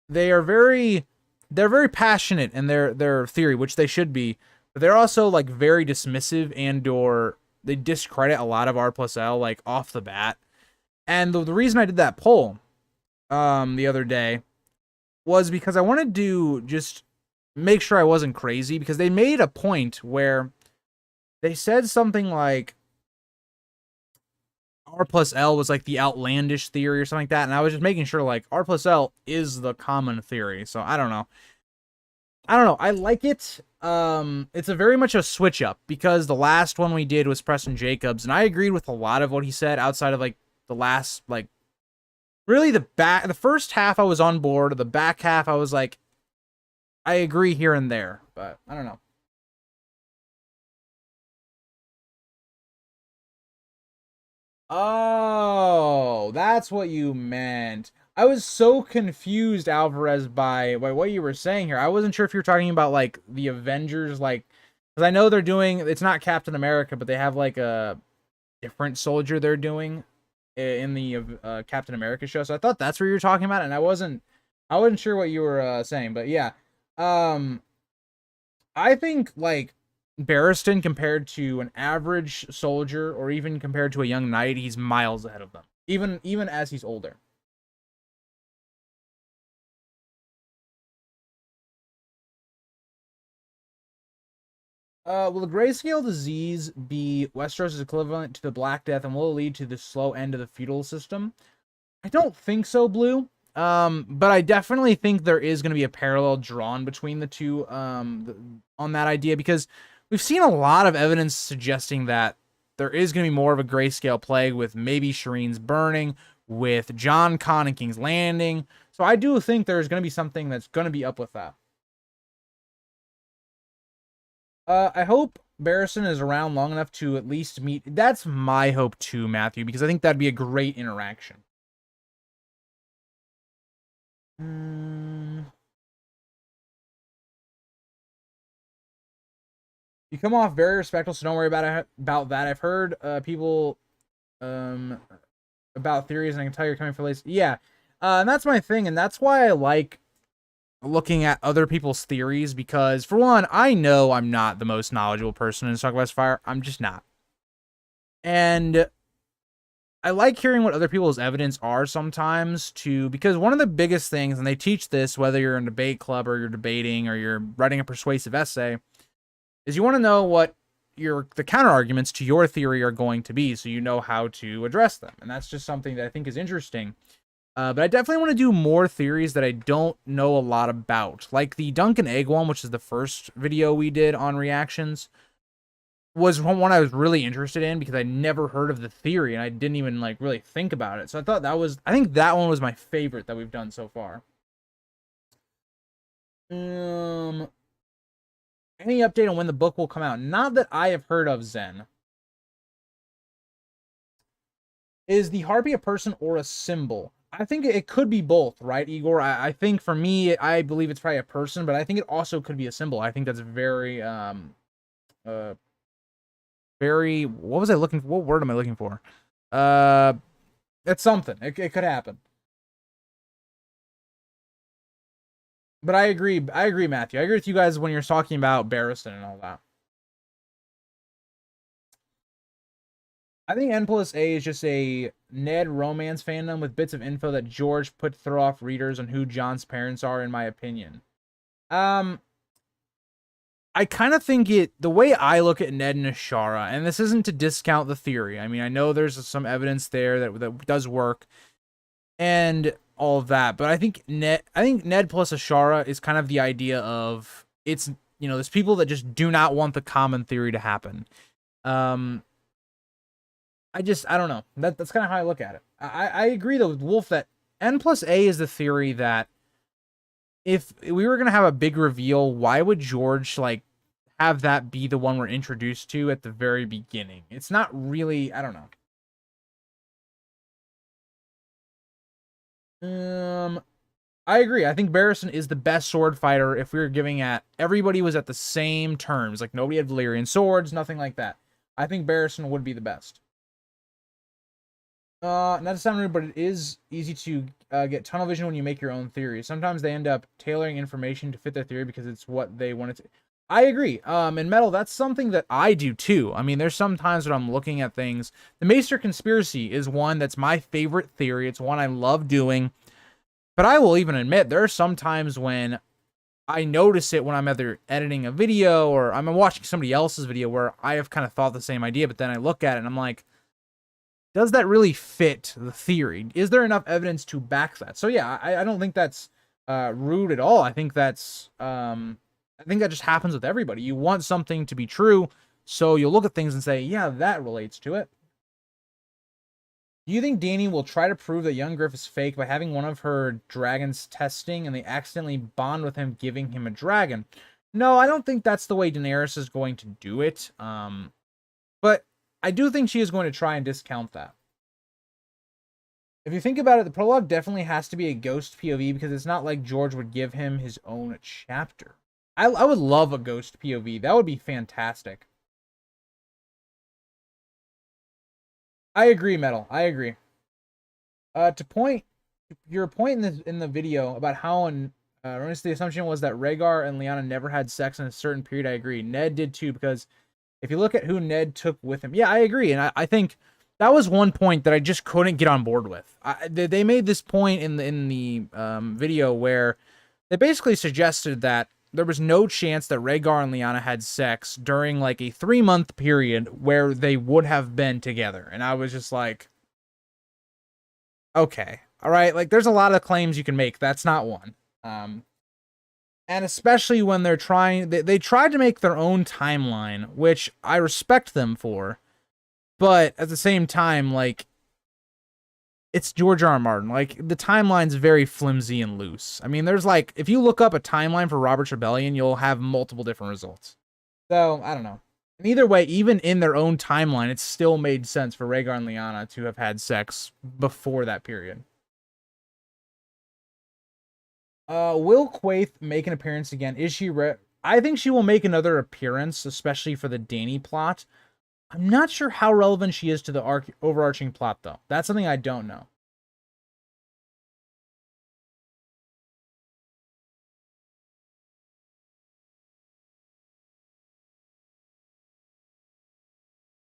they're very passionate in their theory, which they should be, but they're also like very dismissive and or they discredit a lot of R plus L like off the bat. And the reason I did that poll the other day was because I wanted to just make sure I wasn't crazy, because they made a point where they said something like R plus L was like the outlandish theory or something like that. And I was just making sure like R plus L is the common theory. So I don't know. I don't know. I like it. It's a very much a switch up because the last one we did was Preston Jacobs, and I agreed with a lot of what he said outside of like the last like really the first half I was on board. The back half I was like I agree here and there, but I don't know. Oh, that's what you meant. I was so confused, Alvarez, by what you were saying here. I wasn't sure if you were talking about like the Avengers, like because I know they're doing it's not Captain America, but they have like a different soldier they're doing in the Captain America show. So I thought that's what you were talking about, and I wasn't sure what you were saying, but yeah. Um, I think like Barristan compared to an average soldier or even compared to a young knight, he's miles ahead of them. Even as he's older. Will the grayscale disease be Westeros' equivalent to the Black Death and will it lead to the slow end of the feudal system? I don't think so, Blue. But I definitely think there is going to be a parallel drawn between the two on that idea because we've seen a lot of evidence suggesting that there is going to be more of a grayscale plague with maybe Shireen's burning, with Jon Con and King's Landing. So I do think there's going to be something that's going to be up with that. I hope Barristan is around long enough to at least meet. That's my hope too, Matthew, because I think that'd be a great interaction. You come off very respectful, so don't worry about that. I've heard people um about theories, and I can tell you're coming for lace. Yeah, and that's my thing, and that's why I like looking at other people's theories because, for one, I know I'm not the most knowledgeable person in Song of Ice and Fire. I'm just not, and I like hearing what other people's evidence are sometimes too, because one of the biggest things, and they teach this whether you're in a debate club or you're debating or you're writing a persuasive essay, is you want to know what the counter arguments to your theory are going to be, so you know how to address them, and that's just something that I think is interesting. But I definitely want to do more theories that I don't know a lot about, like the Dunk and Egg one, which is the first video we did on reactions. Was one I was really interested in because I never heard of the theory and I didn't even like really think about it. So I think that one was my favorite that we've done so far. Um, any update on when the book will come out? Not that I have heard of, Zen. Is the Harpy a person or a symbol? I think it could be both, right, Igor? I think for me, I believe it's probably a person, but I think it also could be a symbol. I think that's uh very what was I looking for? What word am I looking for? Uh it's something. It could happen. But I agree, Matthew. I agree with you guys when you're talking about Barristan and all that. I think N plus A is just a Ned romance fandom with bits of info that George put to throw off readers on who Jon's parents are, in my opinion. Um, I kind of think the way I look at Ned and Ashara, and this isn't to discount the theory. I mean, I know there's some evidence there that does work and all of that, but I think Ned plus Ashara is kind of the idea of there's people that just do not want the common theory to happen. Um, I don't know. That's kind of how I look at it. I agree though with Wolf that N plus A is the theory that if we were gonna have a big reveal, why would George like have that be the one we're introduced to at the very beginning? It's not really. I don't know. I agree. I think Barristan is the best sword fighter if we were giving at everybody was at the same terms. Like nobody had Valyrian swords, nothing like that. I think Barristan would be the best. Not to sound rude, but it is easy to get tunnel vision when you make your own theories. Sometimes they end up tailoring information to fit their theory because it's what they wanted to. I agree. In Metal, that's something that I do too. I mean, there's some times when I'm looking at things. The Maester Conspiracy is one that's my favorite theory. It's one I love doing. But I will even admit there are some times when I notice it when I'm either editing a video or I'm watching somebody else's video where I have kind of thought the same idea, but then I look at it and I'm like, does that really fit the theory? Is there enough evidence to back that? So yeah, I don't think that's rude at all. I think that's I think that just happens with everybody. You want something to be true, so you'll look at things and say, yeah, that relates to it. Do you think Dany will try to prove that young Griff is fake by having one of her dragons testing and they accidentally bond with him, giving him a dragon? No, I don't think that's the way Daenerys is going to do it. But I do think she is going to try and discount that. If you think about it, the prologue definitely has to be a ghost POV because it's not like George would give him his own chapter. I would love a ghost POV. That would be fantastic. I agree, Metal. I agree. Your point in the video about how the assumption was that Rhaegar and Lyanna never had sex in a certain period. I agree. Ned did too, because if you look at who Ned took with him, yeah, I agree, and I think that was one point that I just couldn't get on board with. They made this point in the video where they basically suggested that there was no chance that Rhaegar and Lyanna had sex during like a 3-month period where they would have been together. And I was just like, okay, all right. Like there's a lot of claims you can make. That's not one. And especially when they're they tried to make their own timeline, which I respect them for. But at the same time, like, it's George R. R. Martin. Like, the timeline's very flimsy and loose. I mean, there's like, if you look up a timeline for Robert's Rebellion, you'll have multiple different results. So, I don't know. And either way, even in their own timeline, it still made sense for Rhaegar and Lyanna to have had sex before that period. Will Quaithe make an appearance again? Is she I think she will make another appearance, especially for the Dany plot. I'm not sure how relevant she is to the overarching plot, though. That's something I don't know.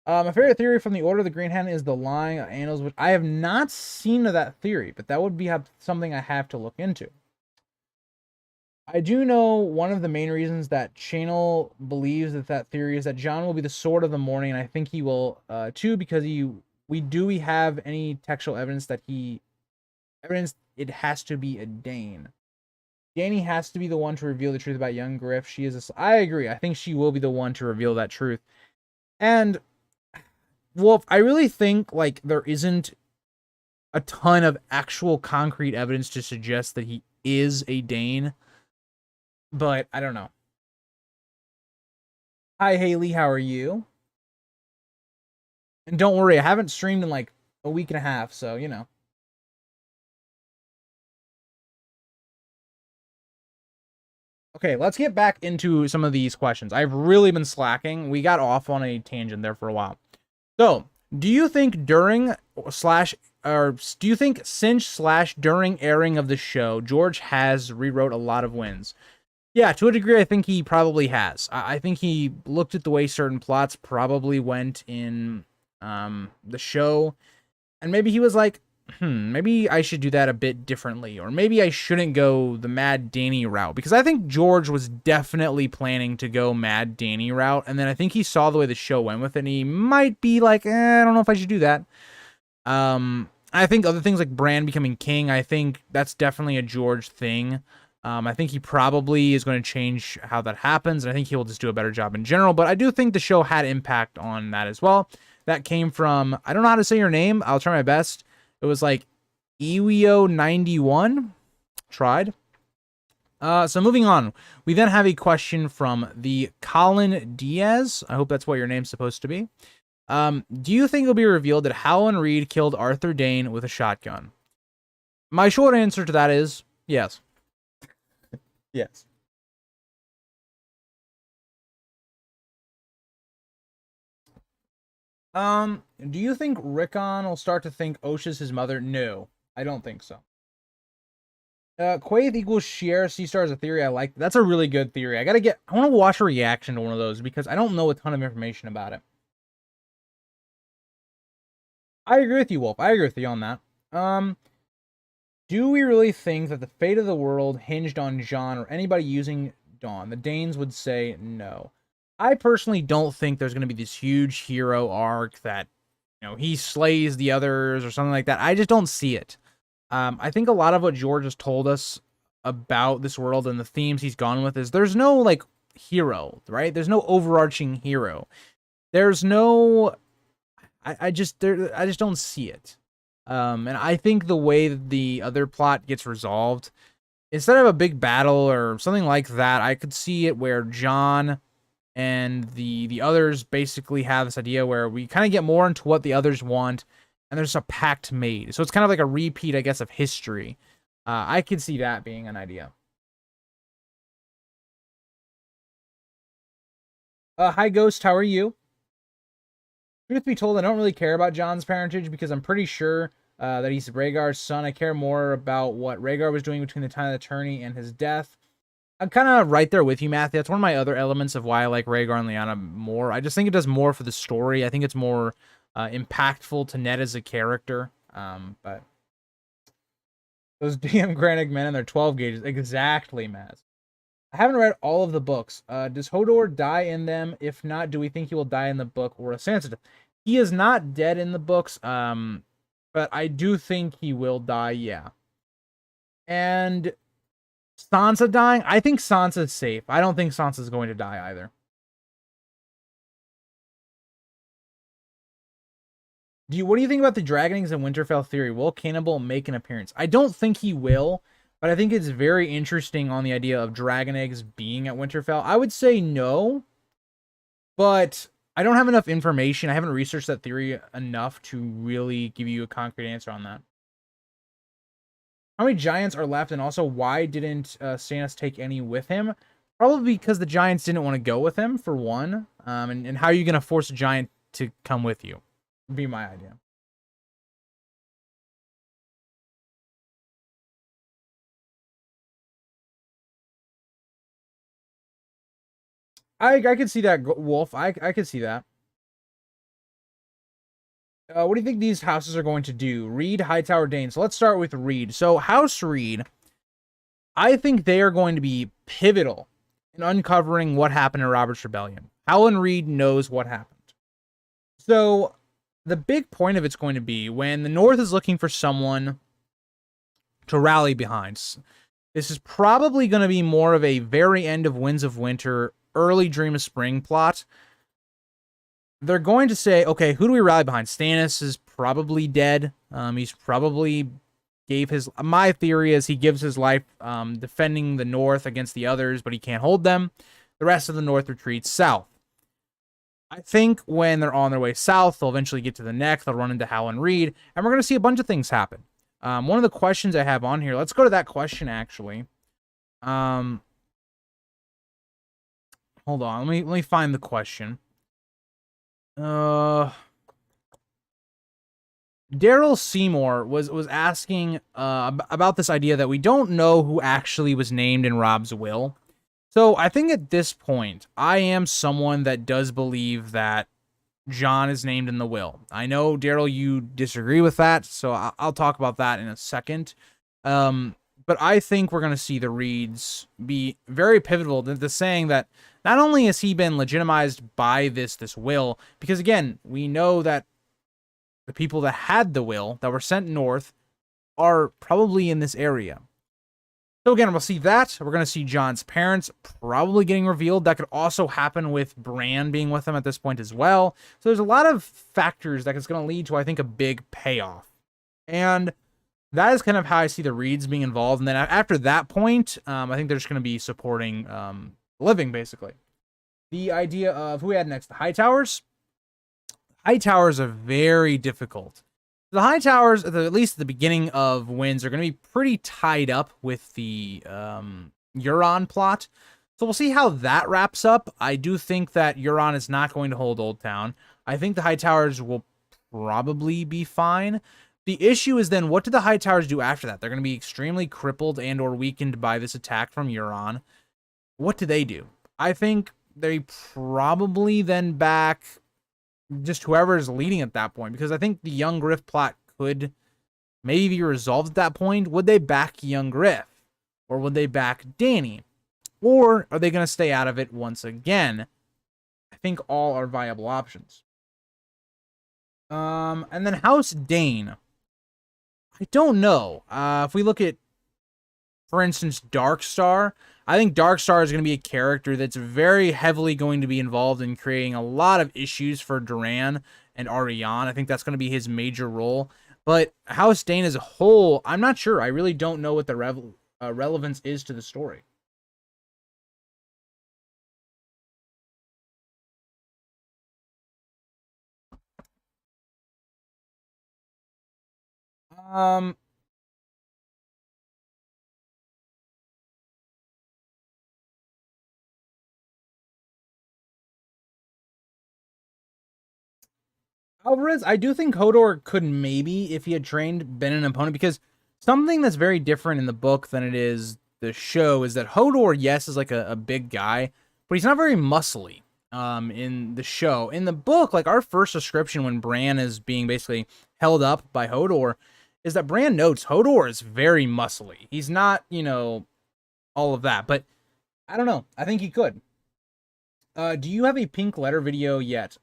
My favorite theory from the Order of the Green Hand is the lying annals, which I have not seen that theory, but that would be something I have to look into. I do know one of the main reasons that Channel believes that theory is that Jon will be the Sword of the Morning, and I think he will too, because we have any textual evidence that it has to be a Dane. Dany has to be the one to reveal the truth about young Griff. I agree. I think she will be the one to reveal that truth. And Wolf, I really think like there isn't a ton of actual concrete evidence to suggest that he is a Dane. But I don't know. Hi, Haley. How are you? And don't worry, I haven't streamed in like a week and a half, so, you know. Okay, let's get back into some of these questions. I've really been slacking. We got off on a tangent there for a while. So, do you think during since during airing of the show, George has rewrote a lot of wins? Yeah, to a degree, I think he probably has. I think he looked at the way certain plots probably went in the show, and maybe he was like, maybe I should do that a bit differently, or maybe I shouldn't go the Mad Dany route, because I think George was definitely planning to go Mad Dany route, and then I think he saw the way the show went with it, and he might be like, I don't know if I should do that. I think other things like Bran becoming king, I think that's definitely a George thing. I think he probably is going to change how that happens, and I think he will just do a better job in general, but I do think the show had impact on that as well. That came from, I don't know how to say your name, I'll try my best. It was like Iwio91. Tried. So moving on, we then have a question from the Colin Diaz. I hope that's what your name's supposed to be. Do you think it'll be revealed that Howland Reed killed Arthur Dane with a shotgun? My short answer to that is yes. Yes. Do you think Rickon will start to think Osha's his mother? No, I don't think so. Quaithe equals Shiera C-Star is a theory I like. That's a really good theory. I want to watch a reaction to one of those because I don't know a ton of information about it. I agree with you, Wolf. I agree with you on that. Do we really think that the fate of the world hinged on Jon or anybody using Dawn? The Danes would say no. I personally don't think there's going to be this huge hero arc that, he slays the others or something like that. I just don't see it. I think a lot of what George has told us about this world and the themes he's gone with is there's no, like, hero, right? There's no overarching hero. There's no, I just don't see it. And I think the way that the other plot gets resolved, instead of a big battle or something like that, I could see it where Jon and the others basically have this idea where we kind of get more into what the others want, and there's a pact made. So it's kind of like a repeat, I guess, of history. I could see that being an idea. Hi, Ghost. How are you? Truth be told, I don't really care about Jon's parentage because I'm pretty sure that he's Rhaegar's son. I care more about what Rhaegar was doing between the time of the tourney and his death. I'm kind of right there with you, Matthew. That's one of my other elements of why I like Rhaegar and Lyanna more. I just think it does more for the story. I think it's more impactful to Ned as a character. But those DM Granite men and their 12 gauges. Exactly, Maz. I haven't read all of the books. Does Hodor die in them? If not, do we think he will die in the book or a Sansa? He is not dead in the books, but I do think he will die, yeah. And Sansa dying? I think Sansa's safe. I don't think Sansa's going to die either. What do you think about the Dragonings and Winterfell theory? Will Cannibal make an appearance? I don't think he will, but I think it's very interesting on the idea of dragon eggs being at Winterfell. I would say no, but I don't have enough information. I haven't researched that theory enough to really give you a concrete answer on that. How many giants are left, and also why didn't Stannis take any with him? Probably because the giants didn't want to go with him, for one. And how are you going to force a giant to come with you? Would be my idea. I could see that, Wolf. I could see that. What do you think these houses are going to do? Reed, Hightower, Dane. So let's start with Reed. So House Reed, I think they are going to be pivotal in uncovering what happened in Robert's Rebellion. Howland Reed knows what happened. So the big point of it's going to be when the North is looking for someone to rally behind. This is probably going to be more of a very end of Winds of Winter, early Dream of Spring plot. They're going to say, okay, who do we rally behind? Stannis is probably dead. He's probably gave his... My theory is he gives his life defending the North against the others, but he can't hold them. The rest of the North retreats south. I think when they're on their way south, they'll eventually get to the Neck. They'll run into Howland Reed, and we're going to see a bunch of things happen. One of the questions I have on here, let's go to that question, actually. Hold on, let me find the question. Daryl Seymour was asking about this idea that we don't know who actually was named in Rob's will. So I think at this point, I am someone that does believe that Jon is named in the will. I know, Daryl, you disagree with that, so I'll talk about that in a second. But I think we're going to see the Reeds be very pivotal to saying that not only has he been legitimized by this will, because again, we know that the people that had the will, that were sent north, are probably in this area. So again, we'll see that. We're going to see Jon's parents probably getting revealed. That could also happen with Bran being with them at this point as well. So there's a lot of factors that is going to lead to, I think, a big payoff. And that is kind of how I see the Reeds being involved. And then after that point, I think they're just going to be supporting living, basically. The idea of who we had next, the Hightowers. Hightowers are very difficult. The Hightowers, at least at the beginning of Winds, are going to be pretty tied up with the Euron plot. So we'll see how that wraps up. I do think that Euron is not going to hold Old Town. I think the Hightowers will probably be fine. The issue is then, what do the Hightowers do after that? They're going to be extremely crippled and or weakened by this attack from Euron. What do they do? I think they probably then back just whoever is leading at that point, because I think the Young Griff plot could maybe be resolved at that point. Would they back Young Griff? Or would they back Dany? Or are they going to stay out of it once again? I think all are viable options. And then House Dane. I don't know. If we look at, for instance, Darkstar, I think Darkstar is going to be a character that's very heavily going to be involved in creating a lot of issues for Duran and Ariane. I think that's going to be his major role. But House Dane as a whole, I'm not sure. I really don't know what the relevance is to the story. Um, Alvarez, I do think Hodor could maybe, if he had trained, been an opponent, because something that's very different in the book than it is the show is that Hodor, yes, is like a big guy, but he's not very muscly. In the show, in the book, like our first description when Bran is being basically held up by Hodor, is that Bran notes Hodor is very muscly. He's not, all of that, but I don't know. I think he could. Do you have a pink letter video yet?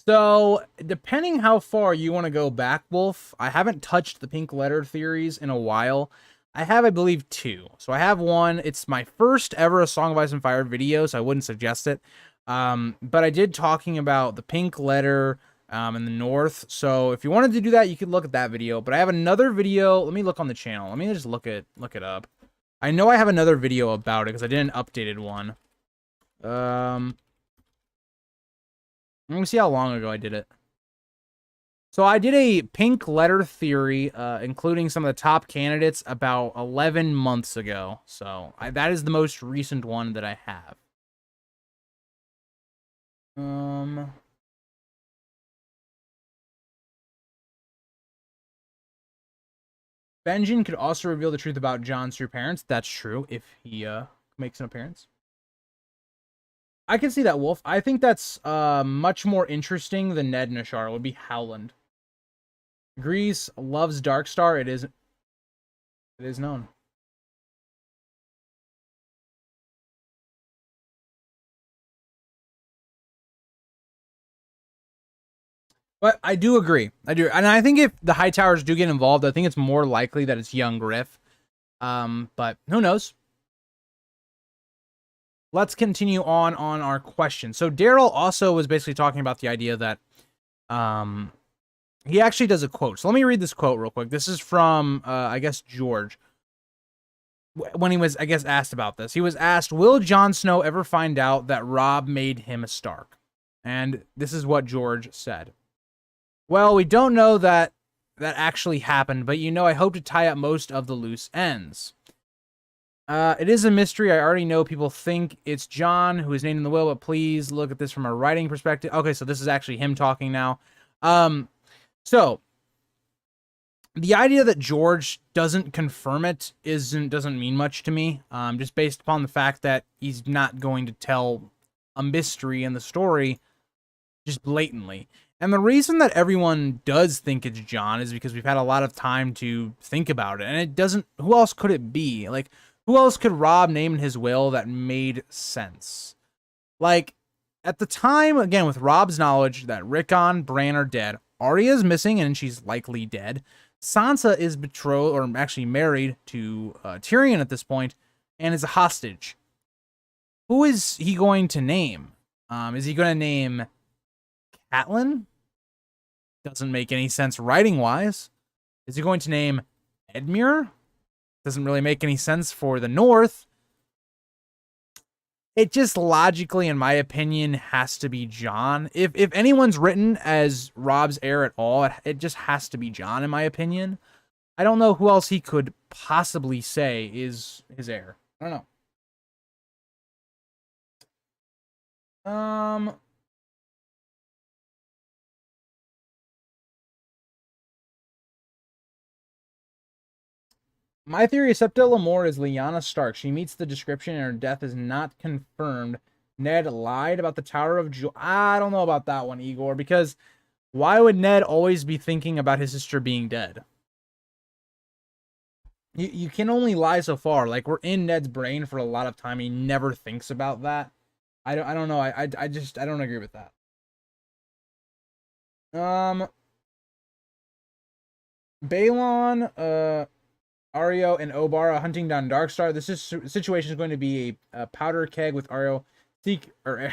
So, depending how far you want to go back, Wolf, I haven't touched the pink letter theories in a while. I have, I believe, 2. So I have one. It's my first ever A Song of Ice and Fire video, so I wouldn't suggest it. But I did talking about the pink letter in the north. So if you wanted to do that, you could look at that video. But I have another video. Let me look on the channel. Let me just look it up. I know I have another video about it because I did an updated one. Let me see how long ago I did it. So I did a pink letter theory, including some of the top candidates, about 11 months ago. So that is the most recent one that I have. Benjen could also reveal the truth about Jon's true parents. That's true, if he makes an appearance. I can see that, Wolf. I think that's much more interesting than Ned and Ashara. It would be Howland. Grease loves Darkstar. It is known. But I do agree. I do. And I think if the Hightowers do get involved, I think it's more likely that it's young Griff. But who knows? Let's continue on our question. So Daryl also was basically talking about the idea that he actually does a quote. So let me read this quote real quick. This is from, I guess, George. When he was, I guess, asked about this. He was asked, will Jon Snow ever find out that Robb made him a Stark? And this is what George said. Well, we don't know that actually happened, but I hope to tie up most of the loose ends. It is a mystery. I already know people think it's Jon who is named in the will, but please look at this from a writing perspective. Okay, so this is actually him talking now. So the idea that George doesn't confirm it doesn't mean much to me. Just based upon the fact that he's not going to tell a mystery in the story just blatantly. And the reason that everyone does think it's Jon is because we've had a lot of time to think about it. And it doesn't... Who else could it be? Like, who else could Robb name in his will that made sense? Like, at the time, again, with Robb's knowledge that Rickon, Bran are dead, Arya's missing and she's likely dead. Sansa is betrothed, or actually married to Tyrion at this point, and is a hostage. Who is he going to name? Is he going to name Catelyn? Doesn't make any sense writing-wise. Is he going to name Edmure? Doesn't really make any sense for the North. It just logically, in my opinion, has to be Jon. If anyone's written as Robb's heir at all, it just has to be Jon, in my opinion. I don't know who else he could possibly say is his heir. I don't know. My theory is Septa Lamore is Lyanna Stark. She meets the description and her death is not confirmed. Ned lied about the Tower of Joy. I don't know about that one, Igor, because why would Ned always be thinking about his sister being dead? You can only lie so far. Like, we're in Ned's brain for a lot of time. He never thinks about that. I don't know. I don't agree with that. Balon, Aryo and Obara hunting down Darkstar. This situation is going to be a powder keg with Aryo seek or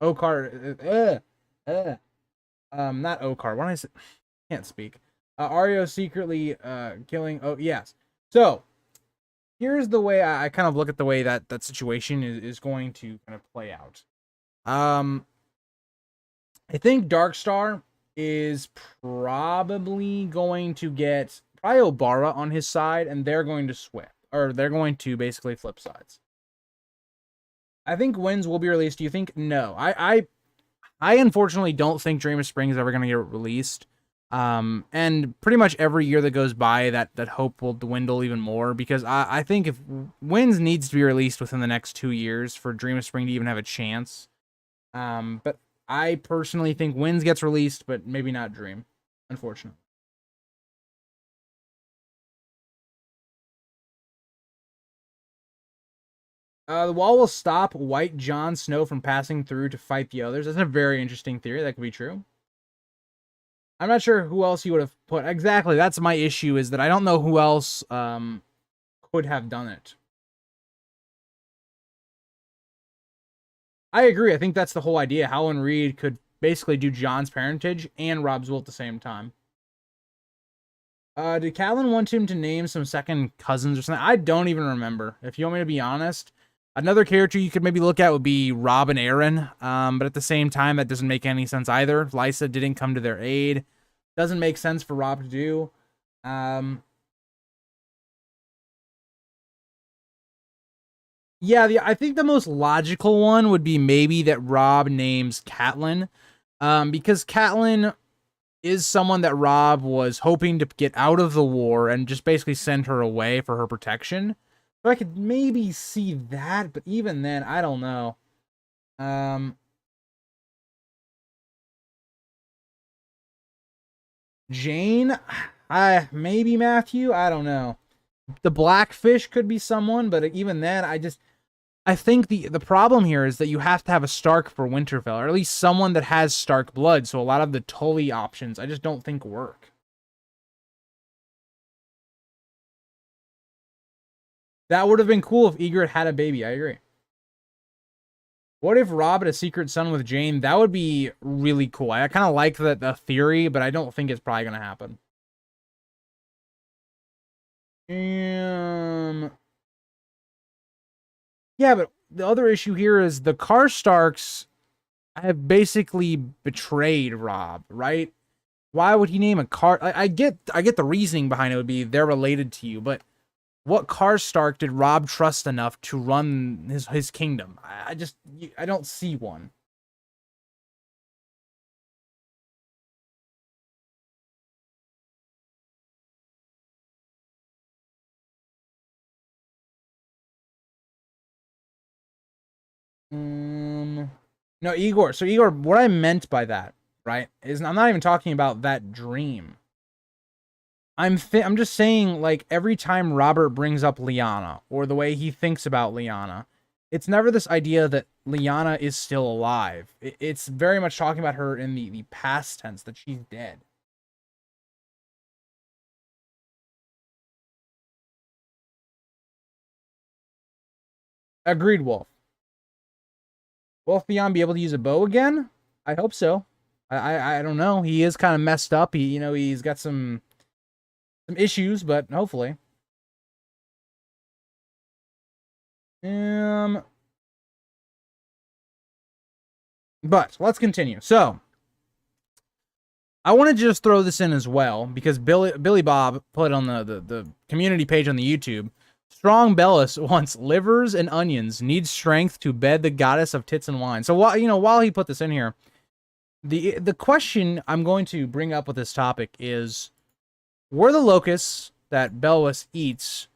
Okar. Not Okar. Why did I say? Can't speak. Aryo secretly killing. Oh yes. So here's the way I kind of look at the way that situation is going to kind of play out. I think Darkstar is probably going to get Obara on his side, and they're going to switch, or they're going to basically flip sides. I think Winds will be released. Do you think? No. I unfortunately don't think Dream of Spring is ever going to get released. And pretty much every year that goes by, that hope will dwindle even more, because I think if Winds needs to be released within the next 2 years for Dream of Spring to even have a chance. But I personally think Winds gets released, but maybe not Dream, unfortunately. The wall will stop White Jon Snow from passing through to fight the others. That's a very interesting theory. That could be true. I'm not sure who else you would have put. Exactly, that's my issue, is that I don't know who else could have done it. I agree. I think that's the whole idea. Howland Reed could basically do Jon's parentage and Rob's will at the same time. Did Catelyn want him to name some second cousins or something? I don't even remember. If you want me to be honest, another character you could maybe look at would be Robb and Aaron. But at the same time, that doesn't make any sense either. Lysa didn't come to their aid. Doesn't make sense for Robb to do. Yeah, I think the most logical one would be maybe that Robb names Catelyn. Because Catelyn is someone that Robb was hoping to get out of the war and just basically send her away for her protection. So I could maybe see that, but even then, I don't know. Jane? Maybe Matthew? I don't know. The Blackfish could be someone, but even then, I think the problem here is that you have to have a Stark for Winterfell, or at least someone that has Stark blood, so a lot of the Tully options I just don't think work. That would have been cool if Ygritte had a baby, I agree. What if Robb had a secret son with Jane? That would be really cool. I kind of like the theory, but I don't think it's probably going to happen. Yeah, but the other issue here is the Karstarks have basically betrayed Robb, right? Why would he name a I get the reasoning behind it would be they're related to you, but what Karstark did Robb trust enough to run his kingdom? I don't see one. No, Igor. So Igor, what I meant by that, right, is I'm not even talking about that dream. I'm just saying, like, every time Robert brings up Lyanna, or the way he thinks about Lyanna, it's never this idea that Lyanna is still alive. It's very much talking about her in the past tense, that she's dead. Agreed, Wolf. Will Theon be able to use a bow again? I hope so. I don't know. He is kind of messed up. He's got some issues, but hopefully. But let's continue. So I want to just throw this in as well, because Billy Bob put on the community page on the YouTube. Strong Bellis wants livers and onions, needs strength to bed the goddess of tits and wine. So while he put this in here, the question I'm going to bring up with this topic is, were the locusts that Bellis eats,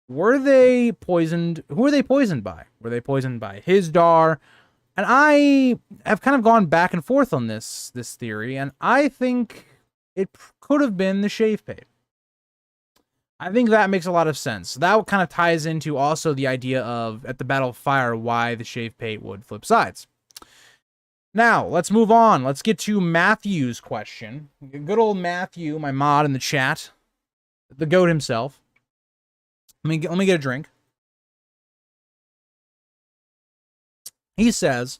were they poisoned? Who were they poisoned by? Were they poisoned by Hizdar? And I have kind of gone back and forth on this theory, and I think it could have been the Shave Pate. I think that makes a lot of sense. That kind of ties into also the idea of, at the Battle of Fire, why the Shave Pate would flip sides. Now, let's move on. Let's get to Matthew's question. Good old Matthew, my mod in the chat, the GOAT himself. Let me get a drink. He says,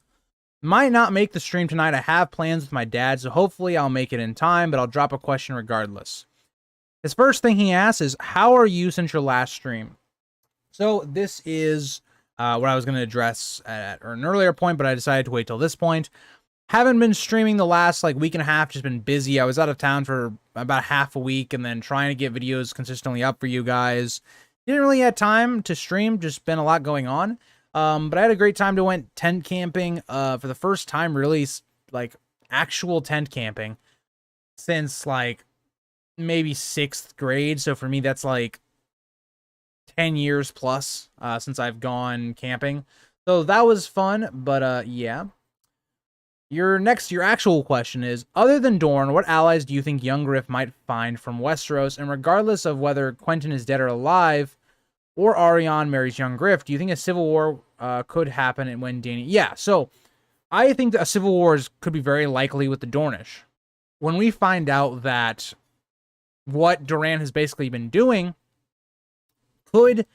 might not make the stream tonight. I have plans with my dad, so hopefully I'll make it in time, but I'll drop a question regardless. His first thing he asks is, how are you since your last stream? So this is what I was going to address at an earlier point, but I decided to wait till this point. Haven't been streaming the last like week and a half, just been busy. I was out of town for about half a week and then trying to get videos consistently up for you guys. Didn't really have time to stream, just been a lot going on. But I had a great time to went tent camping for the first time, really, like actual tent camping since like maybe 6th grade. So for me, that's like 10 years plus since I've gone camping. So that was fun, but yeah. Your actual question is, other than Dorne, what allies do you think young Griff might find from Westeros? And regardless of whether Quentyn is dead or alive, or Arianne marries young Griff, do you think a civil war could happen when Dany... Yeah, so I think that a civil war could be very likely with the Dornish. When we find out that what Doran has basically been doing, could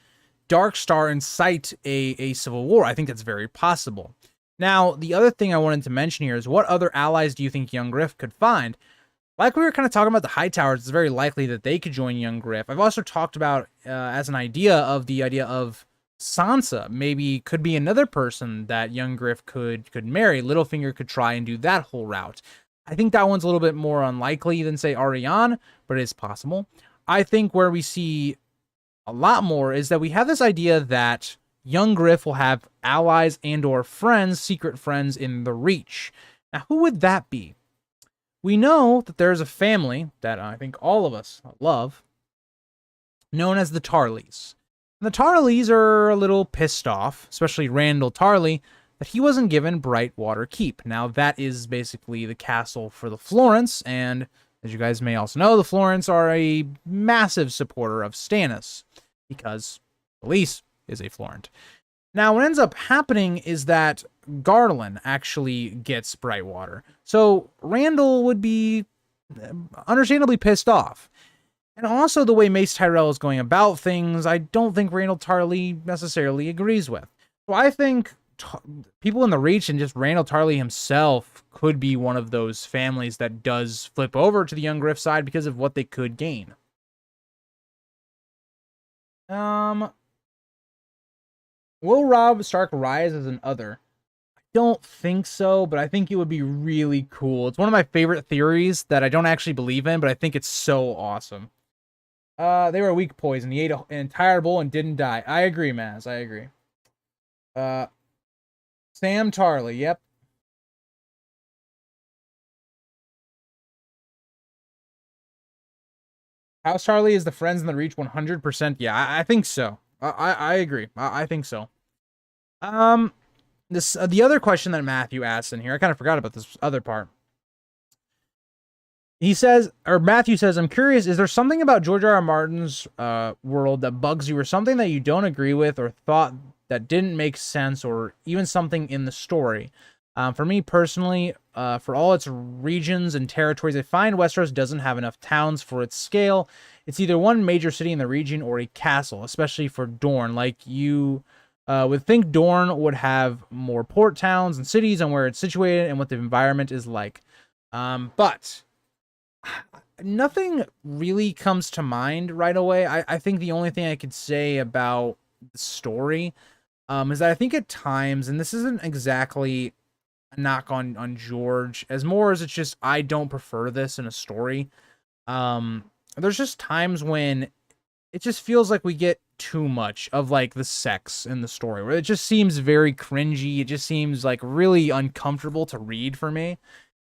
Darkstar incite a civil war? I think that's very possible. Now, the other thing I wanted to mention here is, what other allies do you think young Griff could find? Like we were kind of talking about the High Towers, it's very likely that they could join young Griff. I've also talked about, as an idea of Sansa. Maybe could be another person that young Griff could marry. Littlefinger could try and do that whole route. I think that one's a little bit more unlikely than, say, Arianne, but it is possible. I think where we see a lot more is that we have this idea that young Griff will have allies and or friends, secret friends in the Reach. Now, who would that be? We know that there's a family that I think all of us love, known as the Tarleys. And the Tarleys are a little pissed off, especially Randall Tarley, that he wasn't given Brightwater Keep. Now, that is basically the castle for the Florents, and as you guys may also know, the Florents are a massive supporter of Stannis, because Khaleesi is a Florent. Now, what ends up happening is that Garland actually gets Brightwater. So Randall would be understandably pissed off. And also the way Mace Tyrell is going about things, I don't think Randall Tarley necessarily agrees with. So I think people in the Reach and just Randall Tarley himself could be one of those families that does flip over to the young Griff side because of what they could gain. Will Robb Stark rise as an other? I don't think so, but I think it would be really cool. It's one of my favorite theories that I don't actually believe in, but I think it's so awesome. They were weak poison. He ate an entire bowl and didn't die. I agree, Maz. I agree. Sam Tarley. Yep. House Tarley is the friends in the Reach 100%. Yeah, I think so. I agree. I think so. The other question that Matthew asked in here, I kind of forgot about this other part. He says, or Matthew says, I'm curious, is there something about George R.R. Martin's world that bugs you, or something that you don't agree with, or thought that didn't make sense, or even something in the story? For me personally, for all its regions and territories, I find Westeros doesn't have enough towns for its scale. It's either one major city in the region or a castle, especially for Dorne. Like, you would think Dorne would have more port towns and cities and where it's situated and what the environment is like. But nothing really comes to mind right away. I think the only thing I could say about the story is that I think at times, and this isn't exactly a knock on George, as more as it's just I don't prefer this in a story. There's just times when it just feels like we get too much of like the sex in the story, where it just seems very cringy. It just seems like really uncomfortable to read for me.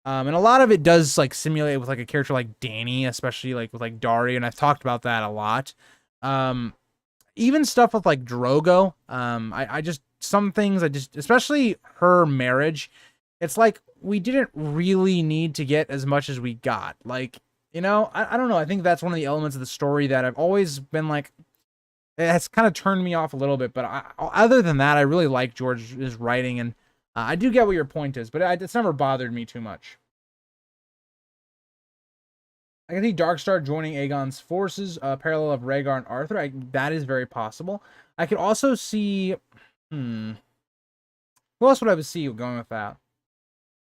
And a lot of it does like simulate with like a character like Dany, especially like with like Daria, and I've talked about that a lot. Even stuff with like Drogo. I just, some things I just, especially her marriage, it's like we didn't really need to get as much as we got. Like, you know, I don't know. I think that's one of the elements of the story that I've always been like, it has kind of turned me off a little bit. But other than that, I really like George's writing, and I do get what your point is, but it's never bothered me too much. I can see Darkstar joining Aegon's forces, parallel of Rhaegar and Arthur. That is very possible. I could also see... Who else would I see going with that?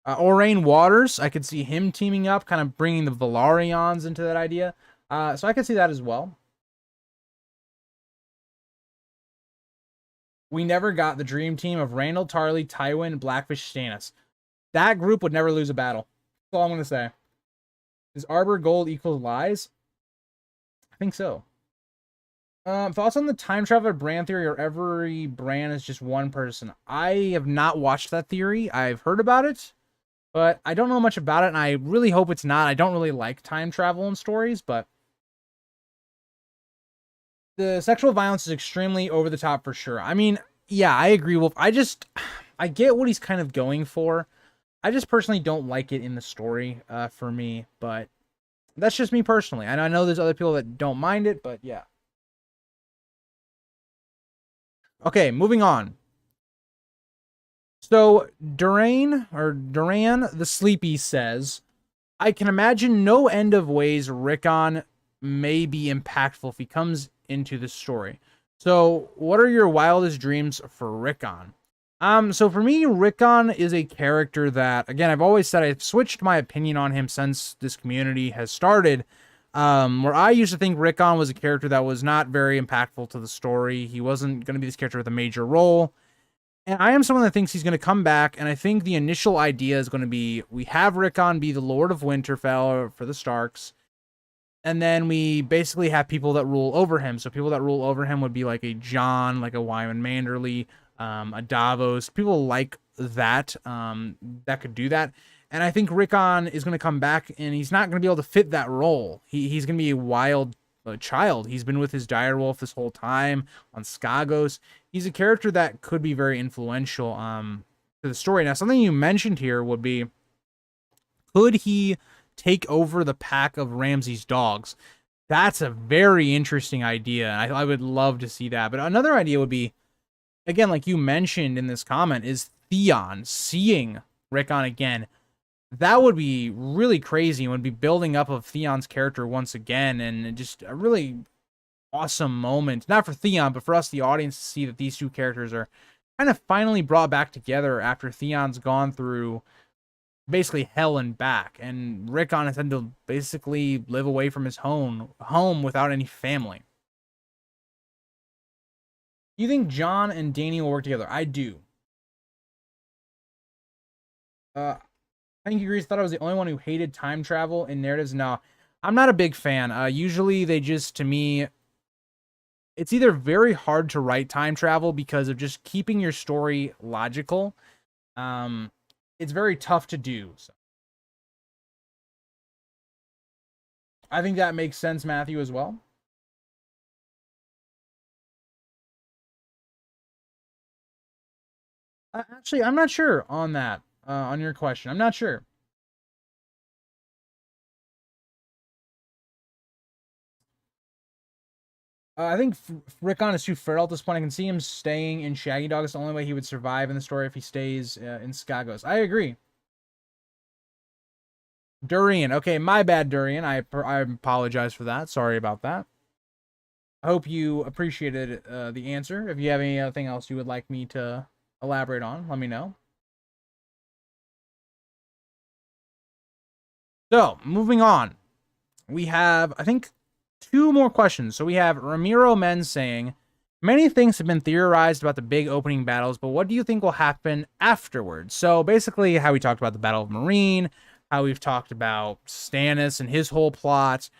Orain Waters. I could see him teaming up, kind of bringing the Velaryons into that idea. So I could see that as well. We never got the dream team of Randall, Tarly, Tywin, Blackfish, Stannis. That group would never lose a battle. That's all I'm going to say. Is Arbor gold equals lies? I think so. Thoughts on the time traveler Bran theory, or every Bran is just one person? I have not watched that theory. I've heard about it, but I don't know much about it, and I really hope it's not. I don't really like time travel in stories, but the sexual violence is extremely over the top for sure. I mean, yeah, I agree, Wolf. I get what he's kind of going for. I just personally don't like it in the story for me, but that's just me personally. And I know there's other people that don't mind it, but yeah. Okay, moving on. So Duran the Sleepy says, I can imagine no end of ways Rickon may be impactful if he comes into the story. So what are your wildest dreams for Rickon? So for me, Rickon is a character that, again, I've always said I've switched my opinion on him since this community has started. Where I used to think Rickon was a character that was not very impactful to the story. He wasn't going to be this character with a major role. And I am someone that thinks he's going to come back, and I think the initial idea is going to be, we have Rickon be the Lord of Winterfell for the Starks, and then we basically have people that rule over him. So people that rule over him would be like a Jon, like a Wyman Manderly, a Davos, people like that, that could do that. And I think Rickon is going to come back, and he's not going to be able to fit that role. He's going to be a wild child. He's been with his direwolf this whole time on Skagos. He's a character that could be very influential to the story. Now, something you mentioned here would be, could he take over the pack of Ramsay's dogs? That's a very interesting idea. I would love to see that. But another idea would be, again, like you mentioned in this comment, is Theon seeing Rickon again. That would be really crazy and would be building up of Theon's character once again, and just a really awesome moment. Not for Theon, but for us, the audience, to see that these two characters are kind of finally brought back together after Theon's gone through basically hell and back, and Rickon has had to basically live away from his home without any family. You think Jon and Dany will work together? I do. I think you thought I was the only one who hated time travel in narratives. No, I'm not a big fan. Usually they just, to me, it's either very hard to write time travel because of just keeping your story logical. It's very tough to do. So I think that makes sense, Matthew, as well. Actually, I'm not sure on that. On your question, I'm not sure. I think Rickon is too feral at this point. I can see him staying in Shaggy Dog. It's the only way he would survive in the story if he stays in Skagos. I agree. Durian. Okay, my bad, Durian. I apologize for that. Sorry about that. I hope you appreciated the answer. If you have anything else you would like me to elaborate on, let me know. So, moving on. We have, I think, 2 more questions. So we have Ramiro Men saying, many things have been theorized about the big opening battles, but what do you think will happen afterwards? So basically how we talked about the Battle of Meereen, how we've talked about Stannis and his whole plot.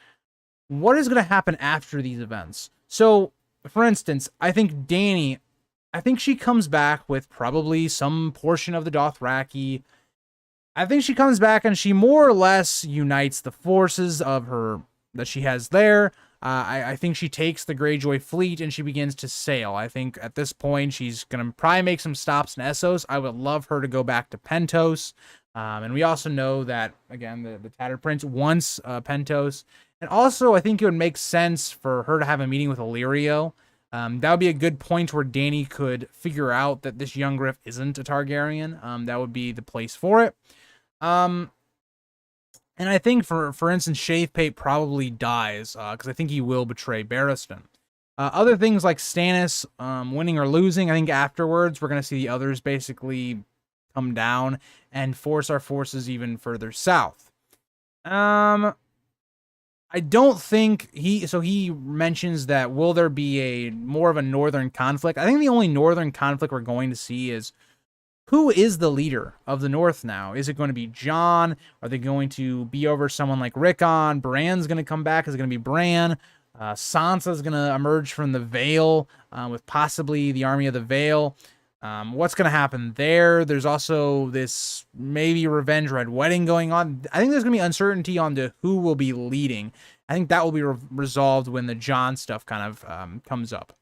What is going to happen after these events? So, for instance, I think Dany, I think she comes back with probably some portion of the Dothraki. I think she comes back and she more or less unites the forces of her that she has there. I think she takes the Greyjoy fleet and she begins to sail. I think at this point she's going to probably make some stops in Essos. I would love her to go back to Pentos. And we also know that, again, the Tattered Prince wants Pentos. And also, I think it would make sense for her to have a meeting with Illyrio. That would be a good point where Dany could figure out that this young Griff isn't a Targaryen. That would be the place for it. And I think, for instance, Shavepate probably dies, because I think he will betray Barristan. Other things like Stannis winning or losing, I think afterwards we're going to see the others basically come down and force our forces even further south. I don't think he mentions that will there be a more of a northern conflict. I think the only northern conflict we're going to see is who is the leader of the North now? Is it going to be Jon? Are they going to be over someone like Rickon? Bran's going to come back. Is it going to be Bran? Sansa's going to emerge from the Vale with possibly the Army of the Vale. What's going to happen there? There's also this maybe Revenge Red Wedding going on. I think there's going to be uncertainty on who will be leading. I think that will be resolved when the Jon stuff kind of comes up.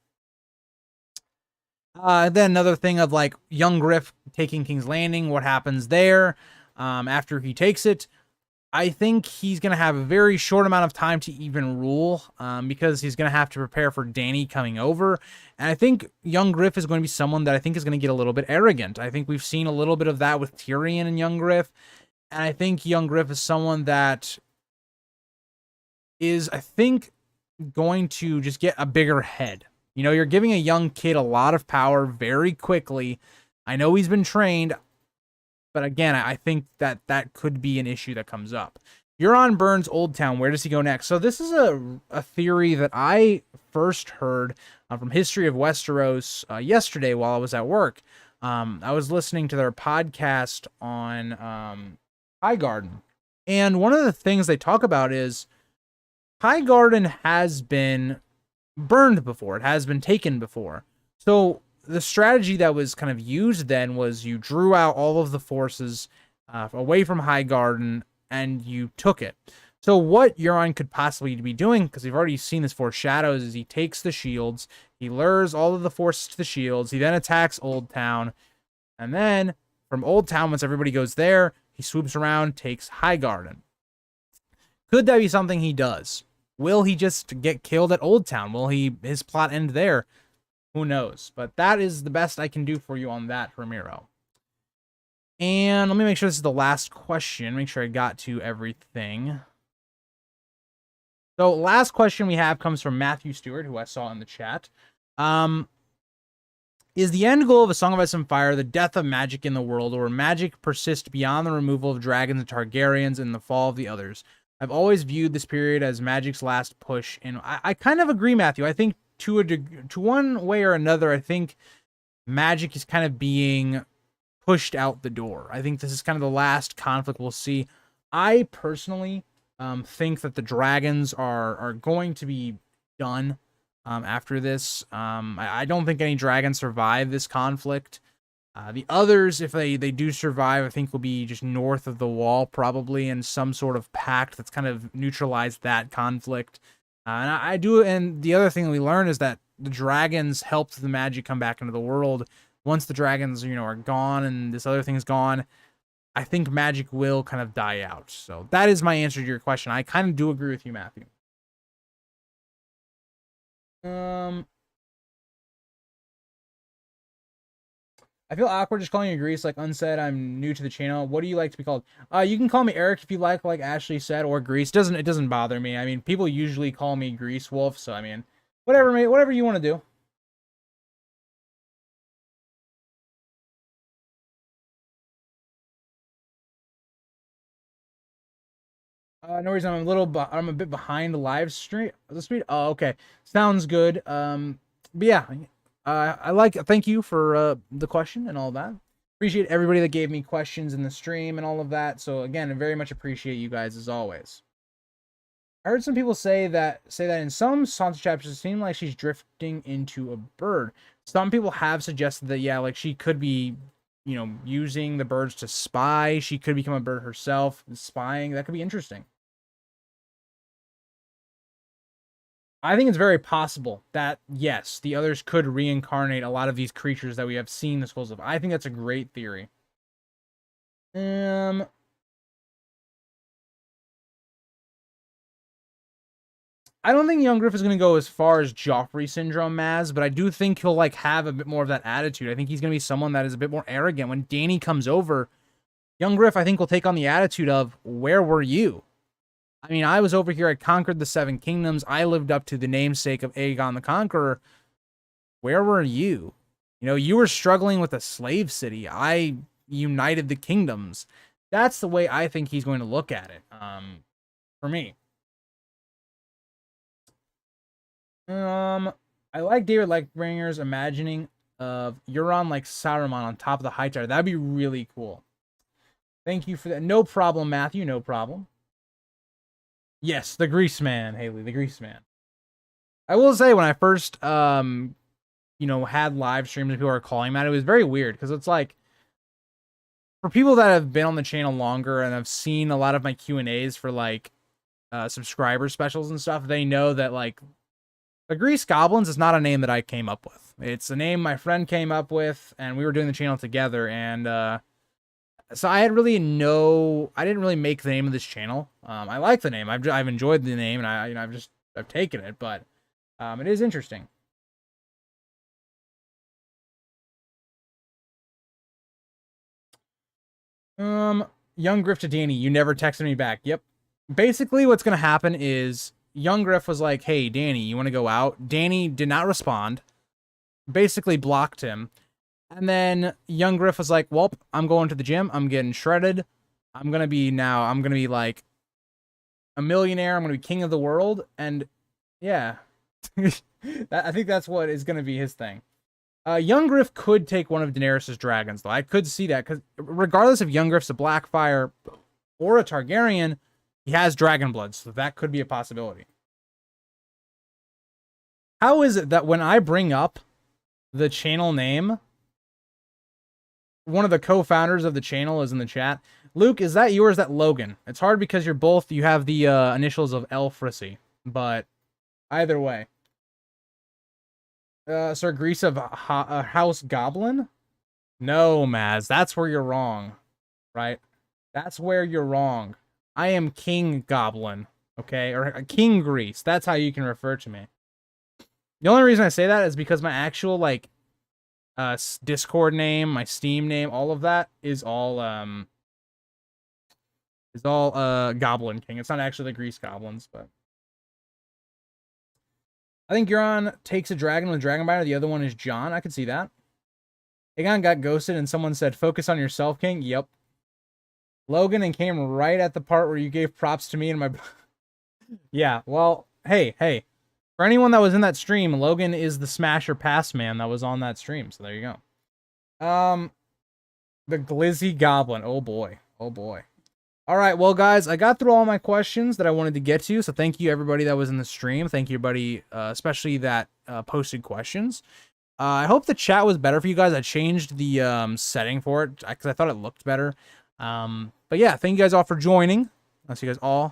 Then another thing of like young Griff taking King's Landing. What happens there after he takes it? I think he's going to have a very short amount of time to even rule because he's going to have to prepare for Dany coming over. And I think young Griff is going to be someone that I think is going to get a little bit arrogant. I think we've seen a little bit of that with Tyrion and young Griff. And I think young Griff is someone that is, I think, going to just get a bigger head. You know, you're giving a young kid a lot of power very quickly. I know he's been trained, but again, I think that could be an issue that comes up. Euron burns Old Town. Where does he go next? So this is a theory that I first heard from History of Westeros yesterday while I was at work. I was listening to their podcast on Highgarden. And one of the things they talk about is Highgarden has been burned before. It has been taken before. So the strategy that was kind of used then was you drew out all of the forces away from Highgarden and you took it. So what Euron could possibly be doing, because we've already seen this foreshadows, is he takes the shields, he lures all of the forces to the shields, he then attacks Old Town, and then from Old Town, once everybody goes there, he swoops around, takes Highgarden. Could that be something he does? Will he just get killed at Old Town? Will his plot end there? Who knows? But that is the best I can do for you on that, Ramiro. And let me make sure this is the last question. Make sure I got to everything. So last question we have comes from Matthew Stewart, who I saw in the chat. Is the end goal of A Song of Ice and Fire the death of magic in the world, or will magic persist beyond the removal of dragons and Targaryens and the fall of the others? I've always viewed this period as magic's last push, and I kind of agree, Matthew. I think to one way or another, I think magic is kind of being pushed out the door. I think this is kind of the last conflict we'll see. I personally think that the dragons are going to be done after this. I don't think any dragons survive this conflict. The others, if they do survive, I think will be just north of the wall, probably in some sort of pact that's kind of neutralized that conflict. And the other thing we learn is that the dragons helped the magic come back into the world. Once the dragons, are gone and this other thing's gone, I think magic will kind of die out. So that is my answer to your question. I kind of do agree with you, Matthew. I feel awkward just calling you Grease, like unsaid. I'm new to the channel. What do you like to be called? You can call me Eric if you like Ashley said, or Grease. It doesn't bother me. I mean, people usually call me Grease Wolf, so I mean, whatever you want to do. No reason. I'm a bit behind the live stream. The speed. Oh, okay. Sounds good. But yeah, thank you for the question and all that. Appreciate everybody that gave me questions in the stream and all of that. So again, I very much appreciate you guys as always. I heard some people say that in some Sansa chapters it seemed like she's drifting into a bird. Some people have suggested that like she could be, using the birds to spy. She could become a bird herself, spying. That could be interesting. I think it's very possible that, yes, the others could reincarnate a lot of these creatures that we have seen the skulls of. I think that's a great theory. I don't think young Griff is going to go as far as Joffrey syndrome as, but I do think he'll have a bit more of that attitude. I think he's going to be someone that is a bit more arrogant. When Dany comes over, Young Griff, I think, will take on the attitude of, where were you? I mean, I was over here, I conquered the 7 kingdoms, I lived up to the namesake of Aegon the Conqueror. Where were you? You know, you were struggling with a slave city. I united the kingdoms. That's the way I think he's going to look at it, for me. I like David Lightbringer's imagining of Euron like Saruman on top of the High Tower. That'd be really cool. Thank you for that. No problem, Matthew. No problem. Yes, the Grease Man, Haley, the Grease Man. I will say, when I first, you know, had live streams and people are calling that, it was very weird, because it's like, for people that have been on the channel longer and have seen a lot of my Q&As for like subscriber specials and stuff, they know that like the Grease Goblins is not a name that I came up with. It's a name my friend came up with, and we were doing the channel together, and so I didn't really make the name of this channel. I like the name. I've enjoyed the name, and I've taken it, but it is interesting. Young Griff to Dany, you never texted me back. Yep. Basically, what's gonna happen is Young Griff was like, "Hey, Dany, you want to go out?" Dany did not respond. Basically blocked him. And then Young Griff was like, "Well, I'm going to the gym. I'm getting shredded. I'm gonna be like a millionaire. I'm gonna be king of the world." And yeah, I think that's what is gonna be his thing. Young Griff could take one of Daenerys' dragons, though. I could see that, because regardless if Young Griff's a Blackfire or a Targaryen, he has dragon blood, so that could be a possibility. How is it that when I bring up the channel name, one of the co-founders of the channel is in the chat? Luke, is that you or is that Logan? It's hard because you have the initials of L. Frissy, but either way. Sir Grease of House Goblin? No, Maz, that's where you're wrong, right? That's where you're wrong. I am King Goblin, okay? Or King Grease. That's how you can refer to me. The only reason I say that is because my actual, like, Discord name, my Steam name, all of that is all Goblin King. It's not actually the Grease Goblins, but I think Euron takes a dragon with Dragonbiter. The other one is Jon. I could see that. Aegon got ghosted and someone said, "Focus on yourself, King." Yep. Logan, and came right at the part where you gave props to me and my... Yeah, well, hey. For anyone that was in that stream, Logan is the Smasher Pass man that was on that stream. So there you go. The Glizzy Goblin. Oh boy. All right, well, guys, I got through all my questions that I wanted to get to, so thank you, everybody that was in the stream. Thank you, everybody, especially that posted questions. I hope the chat was better for you guys. I changed the setting for it because I thought it looked better. But yeah, thank you guys all for joining. I'll see you guys all